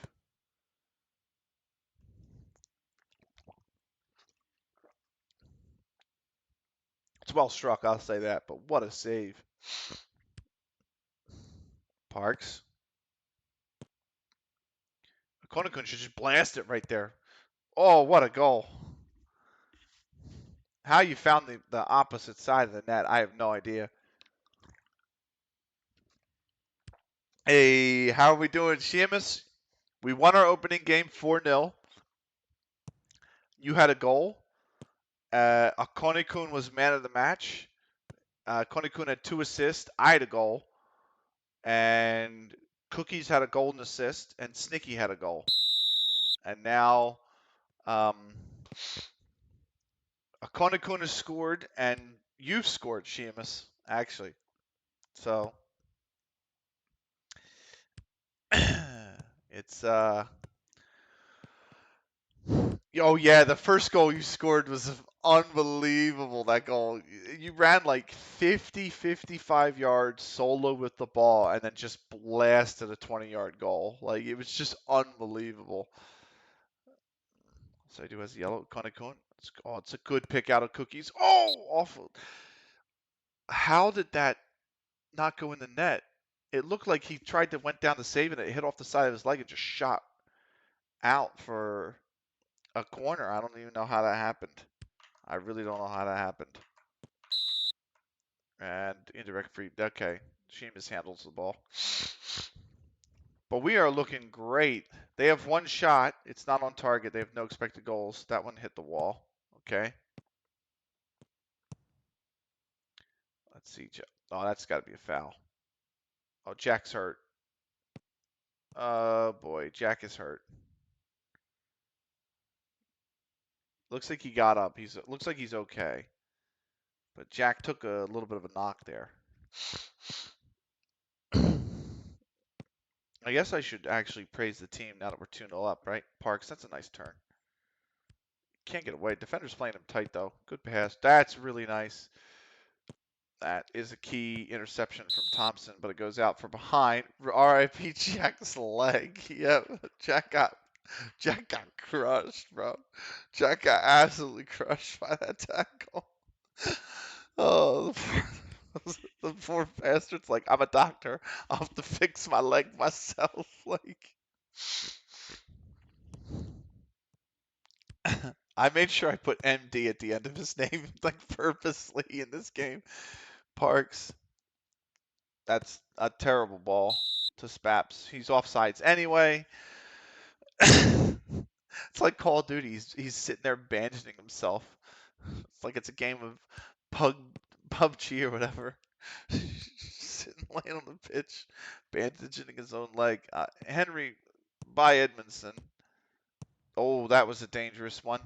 It's well struck, I'll say that, but what a save. Parks. Konakun should just blast it right there. Oh, what a goal. How you found the opposite side of the net, I have no idea. Hey, how are we doing, Sheamus? We won our opening game 4-0. You had a goal. Konikun was man of the match. Konikun had 2 assists. I had a goal. And Cookies had a golden assist. And Snicky had a goal. And now Konikun has scored. And you've scored, Sheamus, actually. So, it's oh yeah, the first goal you scored was unbelievable. That goal, you ran like 55 yards solo with the ball and then just blasted a 20-yard goal. Like, it was just unbelievable. So I do has yellow Konekun. It's a good pick out of Cookies. Oh, awful. How did that not go in the net? It looked like he tried to went down to save it. It hit off the side of his leg and just shot out for a corner. I don't even know how that happened. I really don't know how that happened. And indirect free. Okay. Sheamus handles the ball. But we are looking great. They have 1 shot. It's not on target. They have no expected goals. That one hit the wall. Okay. Let's see. Oh, that's got to be a foul. Oh, Jack's hurt. Oh, boy. Jack is hurt. Looks like he got up. Looks like he's okay. But Jack took a little bit of a knock there. I guess I should actually praise the team now that we're 2-0 up, right? Parks, that's a nice turn. Can't get away. Defender's playing him tight, though. Good pass. That's really nice. That is a key interception from Thompson, but it goes out from behind. R.I.P. Jack's leg. Yep, Jack got crushed, bro. Jack got absolutely crushed by that tackle. Oh, The poor bastard's like, I'm a doctor. I'll have to fix my leg myself. Like, I made sure I put MD at the end of his name, like purposely in this game. Parks. That's a terrible ball to Spaps. He's offsides anyway. It's like Call of Duty. He's sitting there bandaging himself. It's like it's a game of pug PUBG or whatever. Sitting laying on the pitch, bandaging his own leg. Henry by Edmondson. Oh, that was a dangerous one.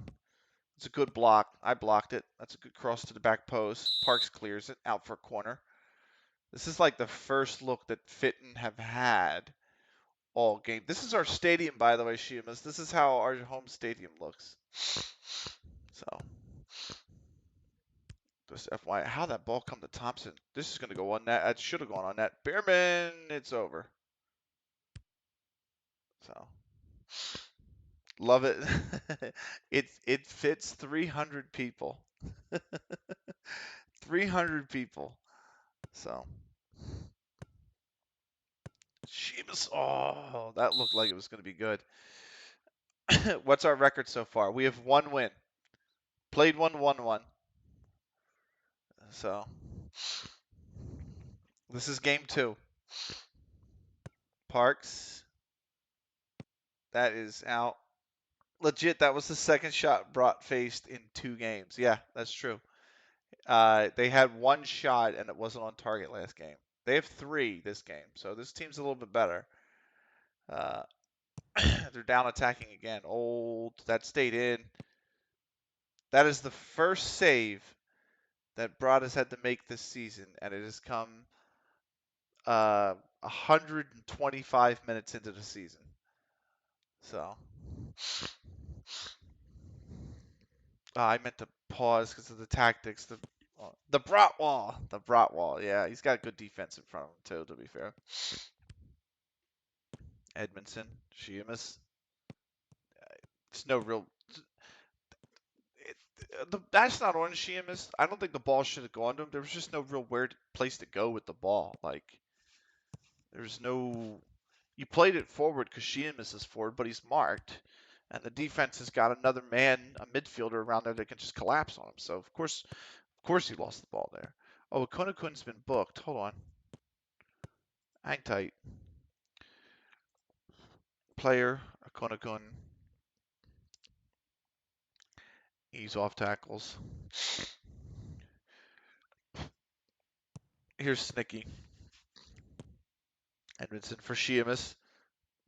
It's a good block. I blocked it. That's a good cross to the back post. Parks clears it out for a corner. This is like the first look that Fitton have had all game. This is our stadium, by the way, Shimas. This is how our home stadium looks. So, just FYI, how that ball come to Thompson? This is going to go on net. It should have gone on net. Behrman, it's over. So, love it. It fits 300 people. 300 people. So, Shimas. Oh, that looked like it was going to be good. What's our record so far? We have one win. Played one, won one. So, this is game 2. Parks. That is out. Legit, that was the second shot brought faced in 2 games. Yeah, that's true. They had 1 shot and it wasn't on target last game. They have 3 this game, so this team's a little bit better. They're down attacking again. Old, that stayed in. That is the first save that Broad had to make this season, and it has come 125 minutes into the season. So, I meant to pause because of the tactics. The Bratwall. Yeah, he's got good defense in front of him too. To be fair, Edmondson, Sheamus. It's no real. That's not on Sheamus. I don't think the ball should have gone to him. There was just no real weird place to go with the ball. Like, there's no. You played it forward because Sheamus is forward, but he's marked, and the defense has got another man, a midfielder around there that can just collapse on him. So of course, he lost the ball there. Oh, Konakun's been booked. Hold on. Hang tight. Player, Konakun. Ease off tackles. Here's Snicky. Edmondson for Sheamus.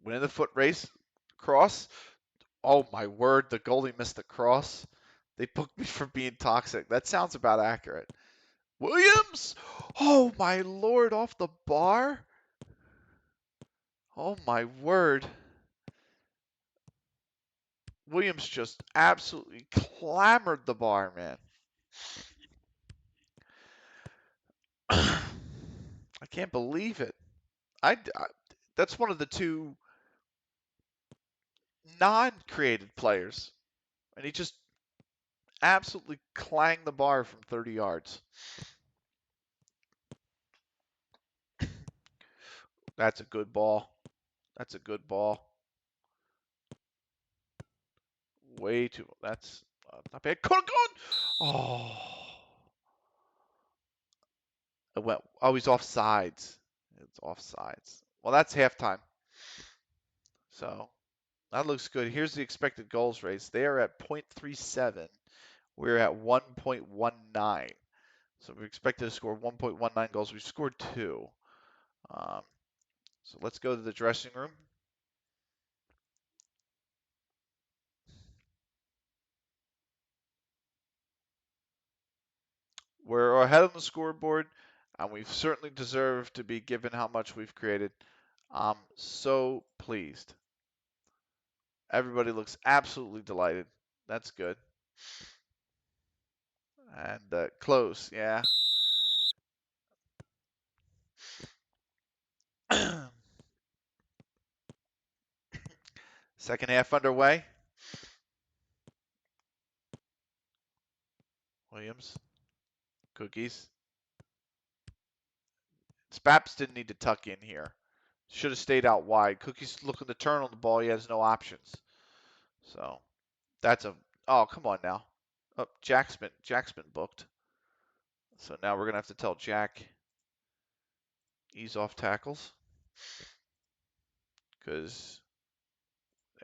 Winning the foot race. Cross. Oh my word, the goalie missed the cross. They booked me for being toxic. That sounds about accurate. Williams! Oh my lord, off the bar? Oh my word. Williams just absolutely clambered the bar, man. I can't believe it. That's one of the 2 non-created players. And he just absolutely clanged the bar from 30 yards. That's a good ball. That's a good ball. Way too. That's not bad. Could have gone. Oh. It went. Oh, he's offsides. It's offsides. Well, that's halftime. So that looks good. Here's the expected goals rates. They are at 0.37. We're at 1.19. So we expected to score 1.19 goals. We've scored 2. So let's go to the dressing room. We're ahead on the scoreboard, and we've certainly deserved to be given how much we've created. I'm so pleased. Everybody looks absolutely delighted. That's good. And close, yeah. Second half underway. Williams. Cookies. Spaps didn't need to tuck in here. Should have stayed out wide. Cookie's looking to turn on the ball. He has no options. So that's a. Oh, come on now. Oh, Jack's been booked. So now we're gonna have to tell Jack ease off tackles because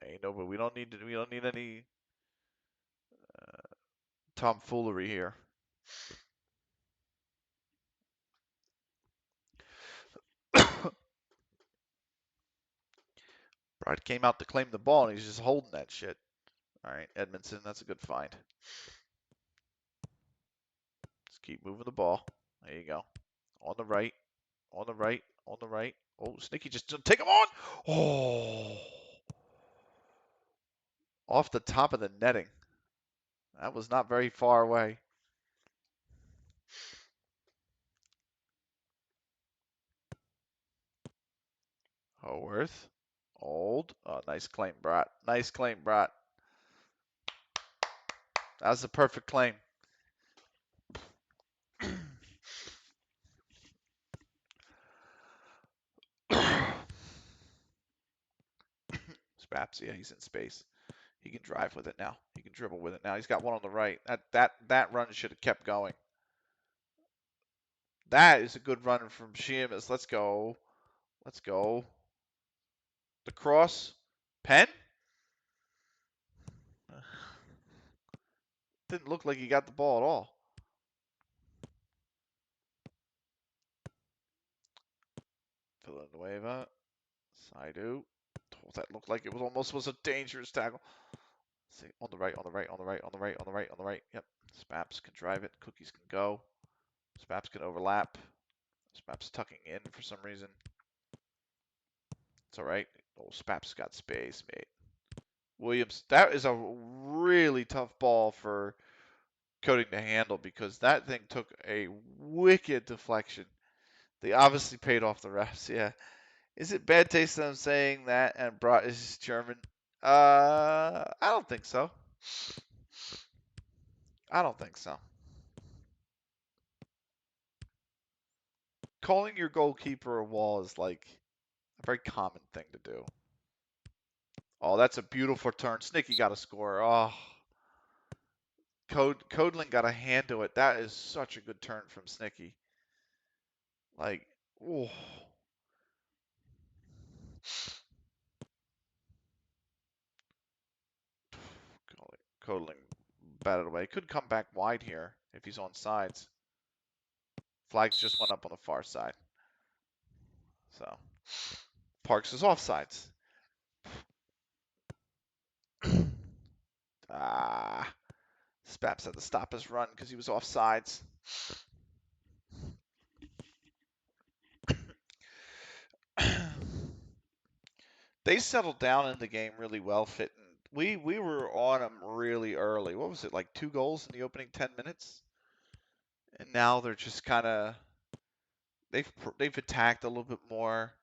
ain't no. But we don't need to. We don't need any tomfoolery here. Bride came out to claim the ball and he's just holding that shit. All right, Edmondson, that's a good find. Just keep moving the ball. There you go. On the right, on the right, on the right. Oh, Snicky just take him on. Oh, off the top of the netting. That was not very far away. Howarth. Old. Oh, nice claim, Brat. Nice claim, Brat. That was the perfect claim. Spaps, yeah, he's in space. He can drive with it now. He can dribble with it now. He's got one on the right. That run should have kept going. That is a good run from Sheamus. Let's go. Let's go. The cross. Penn? Didn't look like he got the ball at all. Villanueva. Saidu. Oh, that looked like it was almost was a dangerous tackle. See, on the right, on the right, on the right, on the right, on the right, on the right. Yep. Spaps can drive it. Cookies can go. Spaps can overlap. Spaps tucking in for some reason. It's all right. Oh, Spaps got space, mate. Williams, that is a really tough ball for Coding to handle because that thing took a wicked deflection. They obviously paid off the refs. Yeah. Is it bad taste that I'm saying that and brought is German? I don't think so. I don't think so. Calling your goalkeeper a wall is like a very common thing to do. Oh, that's a beautiful turn. Snicky got a score. Oh, Codling got a hand to it. That is such a good turn from Snicky. Like, oh. Codling batted away. Could come back wide here if he's on sides. Flags just went up on the far side. So Parks is offsides. Spaps had to stop his run because he was offsides. They settled down in the game really well, fitting. We were on them really early. What was it, like 2 goals in the opening 10 minutes? And now they're just kind of they've attacked a little bit more.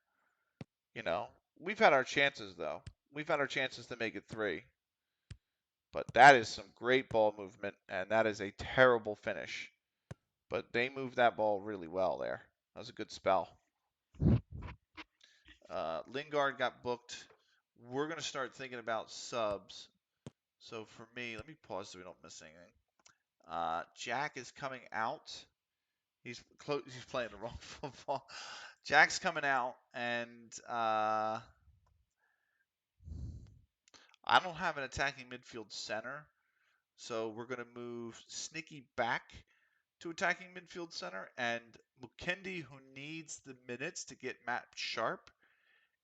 You know, we've had our chances though. We've had our chances to make it 3. But that is some great ball movement, and that is a terrible finish. But they moved that ball really well there. That was a good spell. Lingard got booked. We're going to start thinking about subs. So for me, let me pause so we don't miss anything. Jack is coming out. He's playing the wrong football. Jack's coming out, and I don't have an attacking midfield center. So we're going to move Snicky back to attacking midfield center, and Mukendi, who needs the minutes to get Matt Sharp,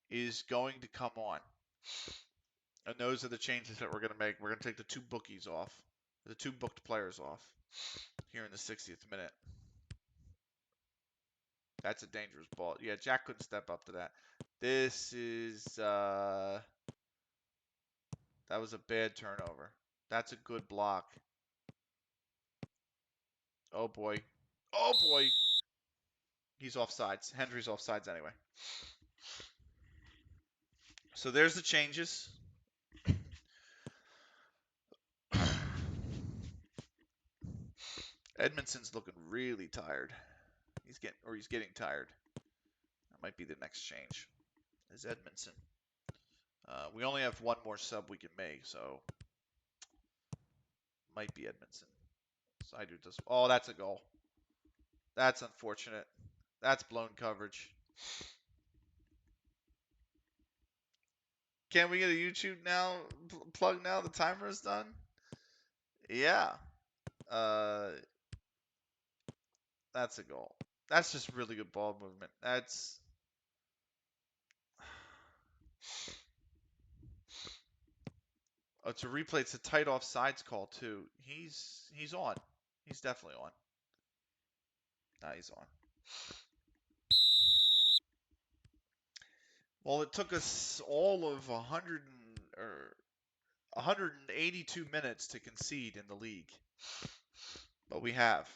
is going to come on. And those are the changes that we're going to make. We're going to take the 2 bookies off, the 2 booked players off here in the 60th minute. That's a dangerous ball. Yeah, Jack couldn't step up to that. This is, that was a bad turnover. That's a good block. Oh, boy. Oh, boy. He's offsides. Hendry's offsides anyway. So there's the changes. Edmondson's looking really tired. He's getting tired. That might be the next change. Is Edmondson. We only have one more sub we can make, so might be Edmondson. So I do this. Oh, that's a goal. That's unfortunate. That's blown coverage. Can we get a YouTube now plug now? The timer is done. Yeah. That's a goal. That's just really good ball movement. That's it's a replay. It's a tight offsides call too. He's on. He's definitely on. Nah, he's on. Well, it took us all of 182 minutes to concede in the league, but we have.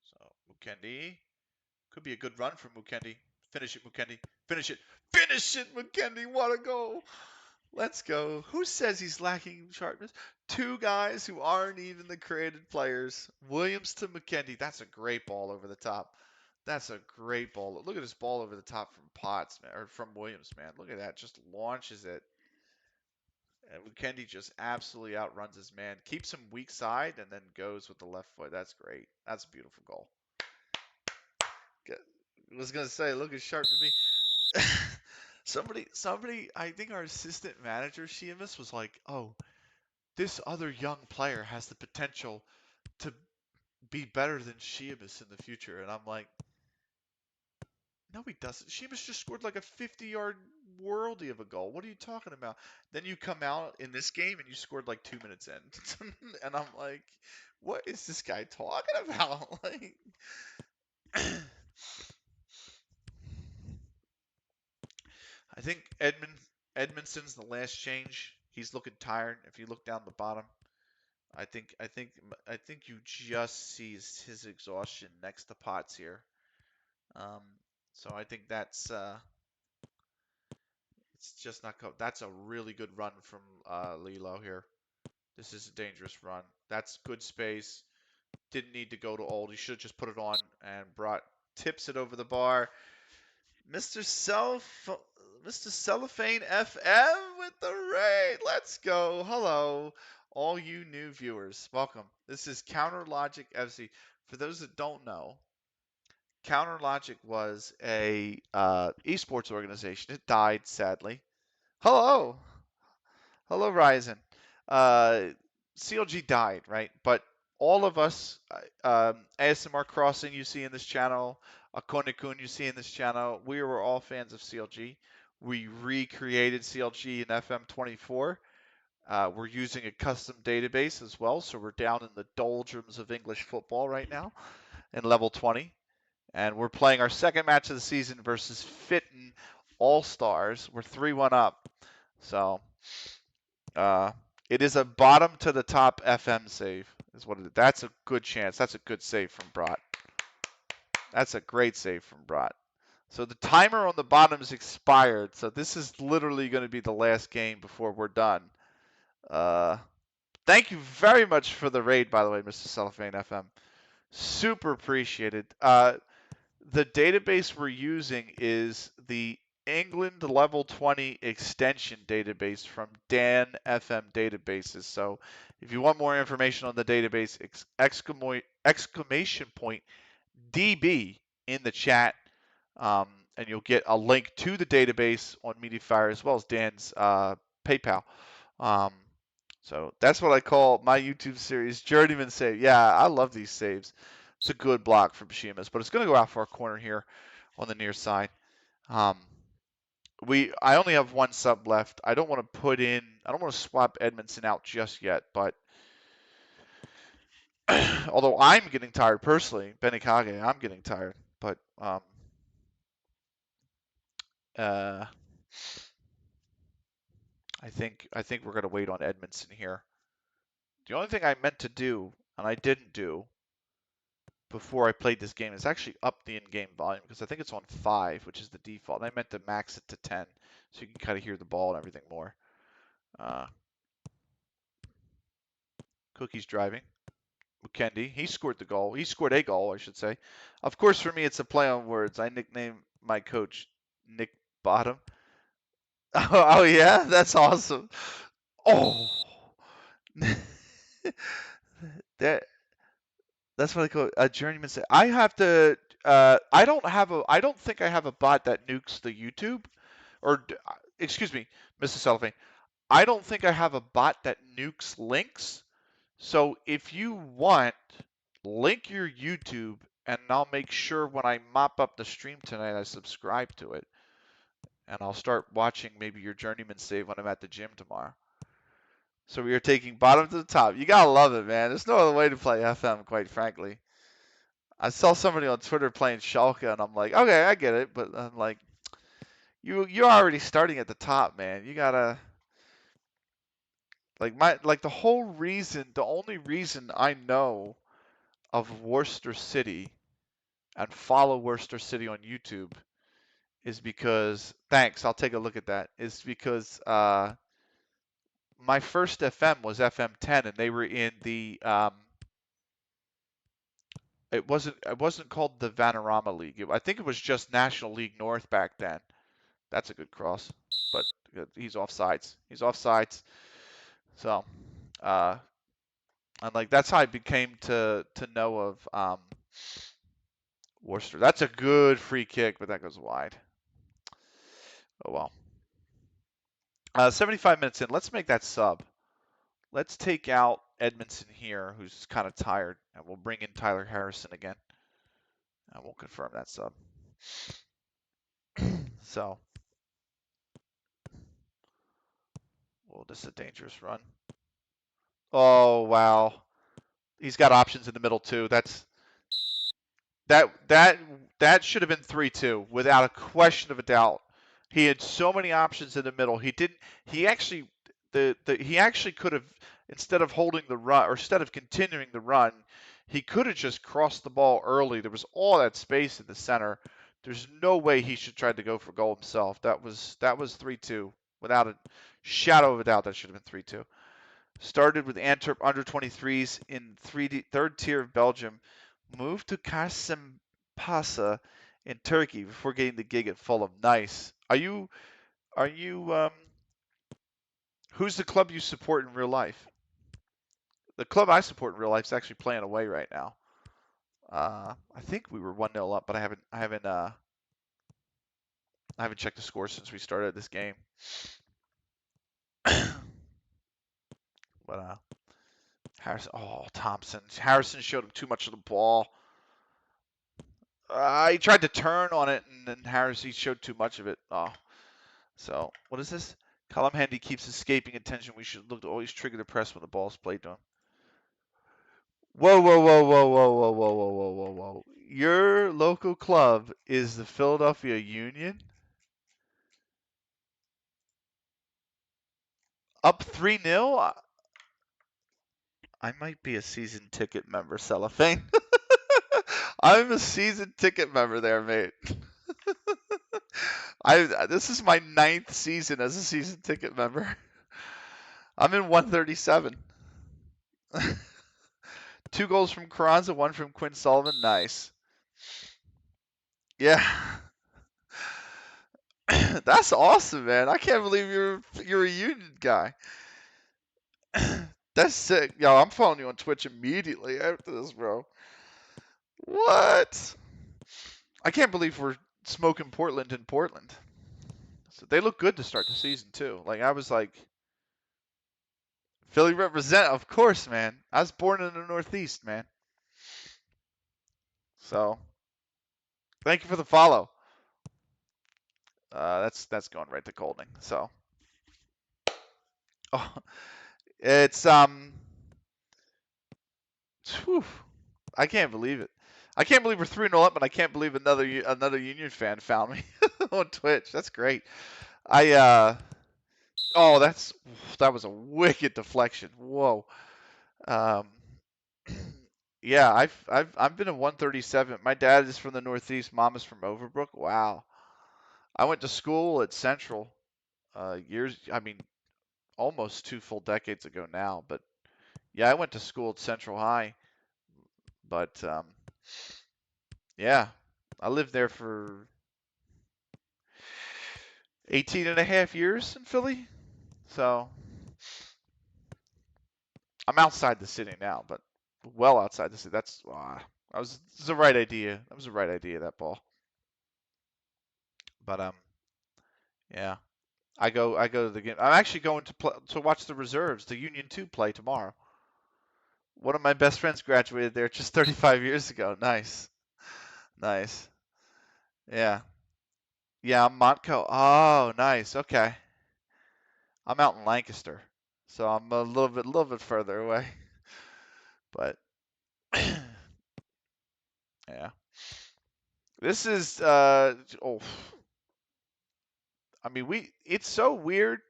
So Mukendi could be a good run from Mukendi. Finish it, Mukendi. Finish it. Finish it, Mukendi. What a goal! Let's go. Who says he's lacking sharpness? Two guys who aren't even the created players. Williams to McKendy. That's a great ball over the top. That's a great ball. Look at this ball over the top from Potts, man, or from Williams, man. Look at that. Just launches it. And McKendy just absolutely outruns his man. Keeps him weak side and then goes with the left foot. That's great. That's a beautiful goal. I was going to say, look as sharp to me. somebody, I think our assistant manager, Sheamus, was like, oh, this other young player has the potential to be better than Sheamus in the future. And I'm like, no, he doesn't. Sheamus just scored like a 50-yard worldie of a goal. What are you talking about? Then you come out in this game and you scored like 2 minutes in. And I'm like, what is this guy talking about? Like, I think Edmondson's the last change. He's looking tired. If you look down the bottom, I think you just see his exhaustion next to Potts here. Um, so I think it's just not. That's a really good run from Lilo here. This is a dangerous run. That's good space. Didn't need to go to old. He should have just put it on and tips it over the bar. Mr. Cellophane FM with the raid. Let's go. Hello, all you new viewers. Welcome. This is Counter Logic FC. For those that don't know, Counter Logic was a esports organization. It died sadly. Hello, hello, Ryzen. Uh, CLG died, right? But all of us, ASMR Crossing, you see in this channel, Akone-kun, you see in this channel, we were all fans of CLG. We recreated CLG in FM24. We're using a custom database as well, so we're down in the doldrums of English football right now in level 20. And we're playing our second match of the season versus Fitton All-Stars. We're 3-1 up. So it is a bottom to the top FM save. Is what it is. That's a good chance. That's a good save from Brat. That's a great save from Brat. So the timer on the bottom is expired. So this is literally going to be the last game before we're done. Thank you very much for the raid, by the way, Mr. Cellophane FM. Super appreciated. The database we're using is the England Level 20 extension database from Dan FM Databases. So if you want more information on the database, exclamation point DB in the chat, and you'll get a link to the database on MediaFire as well as Dan's PayPal. So that's what I call my YouTube series, Journeyman Save. Yeah, I love these saves. It's a good block from Sheamus, but it's going to go out for a corner here on the near side. I only have one sub left. I don't want to swap Edmondson out just yet, but although I'm getting tired personally, Benikage, I'm getting tired, but I think we're going to wait on Edmondson here. The only thing I meant to do, and I didn't do, before I played this game. It's actually up the in-game volume because I think it's on 5, which is the default. I meant to max it to 10 so you can kind of hear the ball and everything more. Cookie's driving. Mukendi, he scored the goal. He scored a goal, I should say. Of course, for me, it's a play on words. I nicknamed my coach Nick Bottom. Oh yeah, that's awesome. Oh, that that's what I call a journeyman. I have to. I don't have a. I don't think I have a bot that nukes the YouTube, or excuse me, Mr. Cellophane. I don't think I have a bot that nukes links. So if you want, link your YouTube, and I'll make sure when I mop up the stream tonight, I subscribe to it, and I'll start watching maybe your journeyman save when I'm at the gym tomorrow. So we are taking bottom to the top. You gotta love it, man. There's no other way to play FM, quite frankly. I saw somebody on Twitter playing Schalke, and I'm like, okay, I get it, but I'm like, you're already starting at the top, man. You gotta the whole reason, the only reason I know of Worcester City and follow Worcester City on YouTube is because thanks, I'll take a look at that. Is because my first FM was FM 10, and they were in the it wasn't called the Vanarama League. I think it was just National League North back then. That's a good cross, but he's offsides. He's offsides. So, and like that's how I became to know of Worcester. That's a good free kick, but that goes wide. Oh well. 75 minutes in. Let's make that sub. Let's take out Edmondson here, who's kind of tired, and we'll bring in Tyler Harrison again. And we'll confirm that sub. So, well, this is a dangerous run. Oh wow, he's got options in the middle too. That should have been 3-2 without a question of a doubt. He had so many options in the middle. He didn't. He actually he actually could have, instead of holding the run or instead of continuing the run, he could have just crossed the ball early. There was all that space in the center. There's no way he should try to go for goal himself. That was 3-2 without a shadow of a doubt. That should have been 3-2. Started with Antwerp under 23s in third tier of Belgium. Moved to Kasımpaşa in Turkey before getting the gig at Fulham. Nice. Are you who's the club you support in real life? The club I support in real life is actually playing away right now. I think we were 1-0 up, but I haven't checked the score since we started this game. But Harrison, Thompson. Harrison showed him too much of the ball. He tried to turn on it, and then Harrison showed too much of it. Oh, so what is this? Callum Handy keeps escaping attention. We should look to always trigger the press when the ball's played to him. Whoa, whoa, whoa, whoa, whoa, whoa, whoa, whoa, whoa, whoa, whoa. Your local club is the Philadelphia Union? Up 3-0? I might be a season ticket member, Cellophane. I'm a season ticket member there, mate. This is my 9th season as a season ticket member. I'm in 137. 2 goals from Carranza, 1 from Quinn Sullivan. Nice. Yeah. That's awesome, man. I can't believe you're a Union guy. That's sick. Yo, I'm following you on Twitch immediately after this, bro. What? I can't believe we're smoking Portland in Portland. So they look good to start the season too. Like I was like, Philly represent, of course, man. I was born in the Northeast, man. So thank you for the follow. That's going right to Colding. So, oh, it's whew, I can't believe it. I can't believe we're 3-0 up, and I can't believe another Union fan found me on Twitch. That's great. Oh, that was a wicked deflection. Whoa. Um, Yeah, I've been in 137. My dad is from the Northeast. Mom is from Overbrook. Wow. I went to school at Central years. I mean, almost two full decades ago now. But yeah, I went to school at Central High. But yeah, I lived there for 18 and a half years in Philly. So I'm outside the city now, but well outside the city. That was the right idea. That was the right idea, that ball. But yeah, I go to the game. I'm actually going to watch the reserves, the Union 2 play tomorrow. One of my best friends graduated there just 35 years ago. Nice, nice. Yeah, yeah. I'm Montco. Oh, nice. Okay, I'm out in Lancaster, so I'm a little bit further away. But yeah, this is oh, I mean it's so weird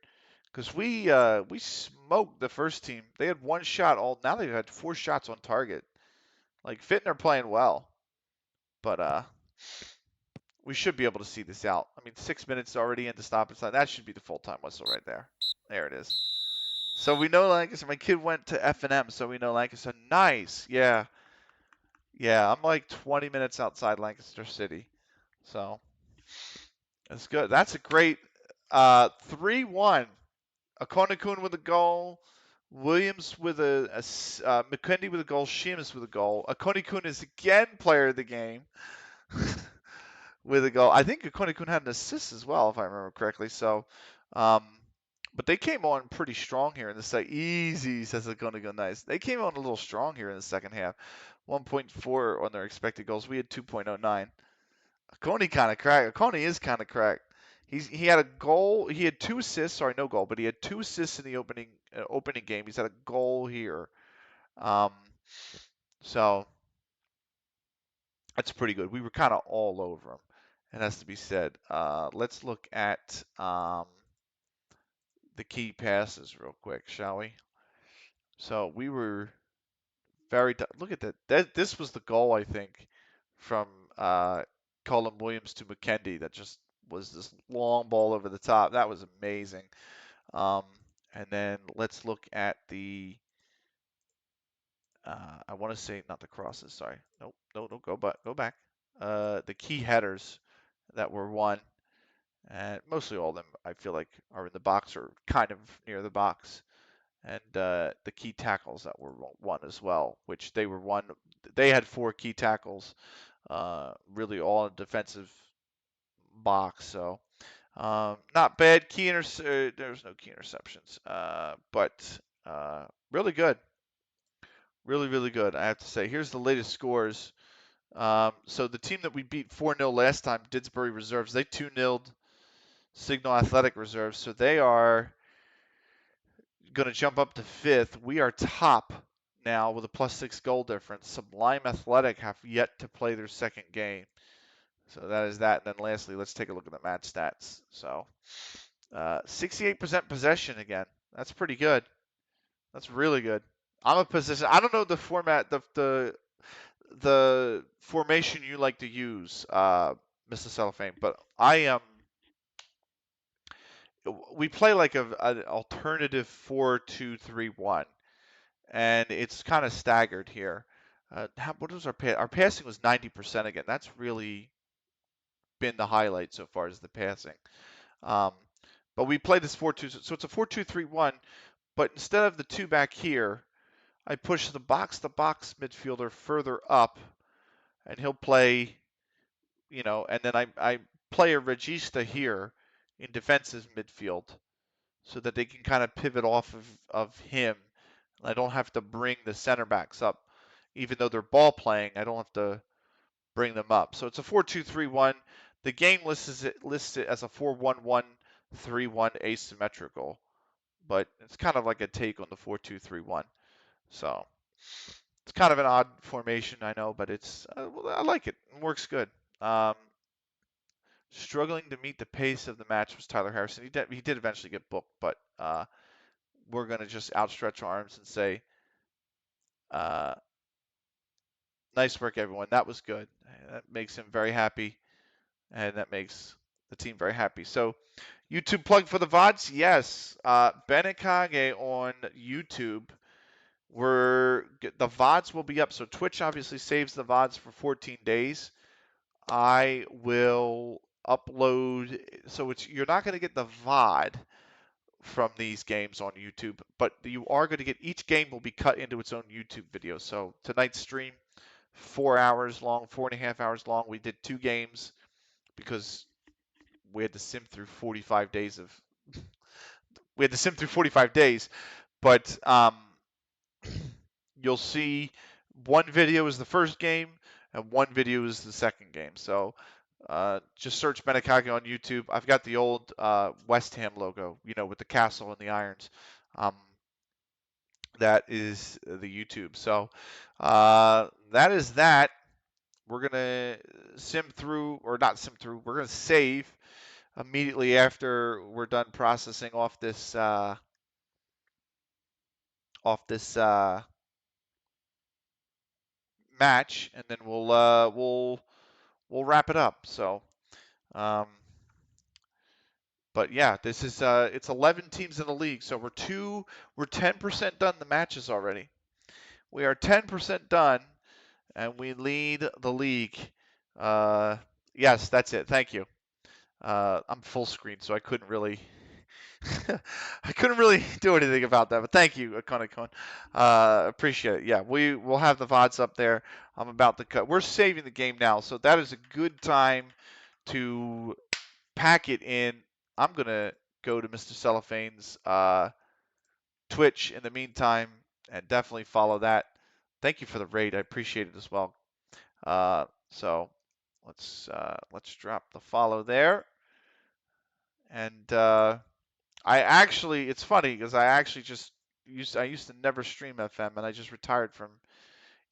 because we smoked the first team. They had one shot all. Now they've had four shots on target. Like Fitton are playing well, but we should be able to see this out. I mean, 6 minutes already into stoppage time. That should be the full time whistle right there. There it is. So we know Lancaster. My kid went to F&M, so we know Lancaster. Nice. Yeah. Yeah, I'm like 20 minutes outside Lancaster City. So that's good. That's a great 3-1. Akonakun with a goal. Williams with McKendy with a goal. Sheamus with a goal. Akonakun is again player of the game. With a goal. I think Akone-kun had an assist as well, if I remember correctly. So, um, but they came on pretty strong here in the second. Easy, says Akone-kun. Nice. They came on a little strong here in the second half. 1.4 on their expected goals. We had 2.09. Akone kind of cracked. Akone is kind of cracked. He had a goal. He had two assists. Sorry, no goal, but he had two assists in the opening game. He's had a goal here. Um, so that's pretty good. We were kind of all over him. It has to be said. Let's look at the key passes real quick, shall we? So we were look at that. This was the goal, I think, from Colin Williams to McKendy. That just was this long ball over the top. That was amazing. Um, and then let's look at the. I want to say not the crosses. Sorry. Nope. No. No. Go back. The key headers that were won. And mostly all of them, I feel like, are in the box or kind of near the box. And the key tackles that were won as well, which they were won. They had four key tackles, really all in defensive box. So not bad. There's no key interceptions, but really good, really really good. I have to say. Here's the latest scores. So the team that we beat 4-0 last time, Didsbury Reserves, they 2-0 Signal Athletic Reserves. So they are going to jump up to fifth. We are top now with a +6 goal difference. Sublime Athletic have yet to play their second game. So that is that. And then lastly, let's take a look at the match stats. So 68% possession again. That's pretty good. That's really good. I'm a position. I don't know the format, the formation you like to use, Mr. Cellophane, but I am. We play like an alternative 4-2-3-1, and it's kind of staggered here. What was our passing was 90% again. That's really been the highlight so far as the passing. Um, but we play this 4-2, so it's a 4-2-3-1. But instead of the two back here, I push the box midfielder further up, and he'll play, and then I play a regista here in defensive midfield, so that they can kind of pivot off of him. I don't have to bring the center backs up. Even though they're ball playing, I don't have to bring them up. So it's a 4-2-3-1. The game lists it as a 4-1-1-3-1 asymmetrical, but it's kind of like a take on the 4-2-3-1. So it's kind of an odd formation, I know, but I like it. It works good. Um, Struggling to meet the pace of the match was Tyler Harrison. He did eventually get booked, but we're going to just outstretch our arms and say, uh, Nice work, everyone. That was good. That makes him very happy, and that makes the team very happy. So, YouTube plug for the VODs? Yes. Benekage on YouTube. The VODs will be up. So Twitch obviously saves the VODs for 14 days. I will upload. So you're not going to get the VOD from these games on YouTube, but you are going to get, each game will be cut into its own YouTube video. So tonight's stream, 4 hours long, 4.5 hours long. We did 2 games because we had to sim through 45 days of. We had to sim through 45 days, but you'll see one video is the first game and one video is the second game. So just search Benekage on YouTube. I've got the old West Ham logo, with the castle and the irons. That is the YouTube. So that is that. We're gonna sim through, or not sim through. We're gonna save immediately after we're done processing off this match, and then we'll wrap it up. So, but yeah, this is it's 11 teams in the league, so we're 10% done the matches already. We are 10% done, and we lead the league. Yes, that's it. Thank you. I'm full screen, so I couldn't really do anything about that. But thank you, Akon. Appreciate it. Yeah, we will have the VODs up there. I'm about to cut. We're saving the game now, so that is a good time to pack it in. I'm gonna go to Mr. Cellophane's Twitch in the meantime, and definitely follow that. Thank you for the raid. I appreciate it as well. So let's drop the follow there. And it's funny because I used to never stream FM, and I just retired from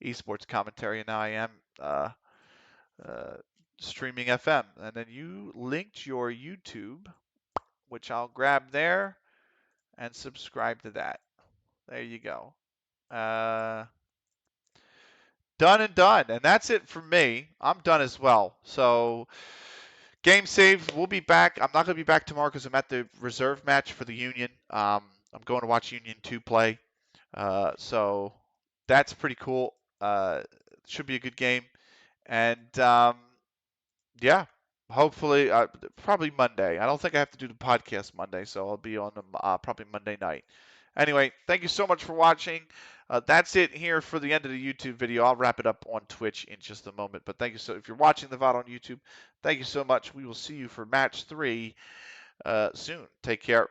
esports commentary, and now I am streaming FM. And then you linked your YouTube, which I'll grab there and subscribe to that. There you go. Done and done. And that's it for me. I'm done as well. So game saved. We'll be back. I'm not going to be back tomorrow because I'm at the reserve match for the Union. I'm going to watch Union 2 play. So that's pretty cool. Should be a good game. And yeah, hopefully, probably Monday. I don't think I have to do the podcast Monday, so I'll be on them probably Monday night. Anyway, thank you so much for watching. That's it here for the end of the YouTube video. I'll wrap it up on Twitch in just a moment. But thank you if you're watching the VOD on YouTube, thank you so much. We will see you for match 3 soon. Take care.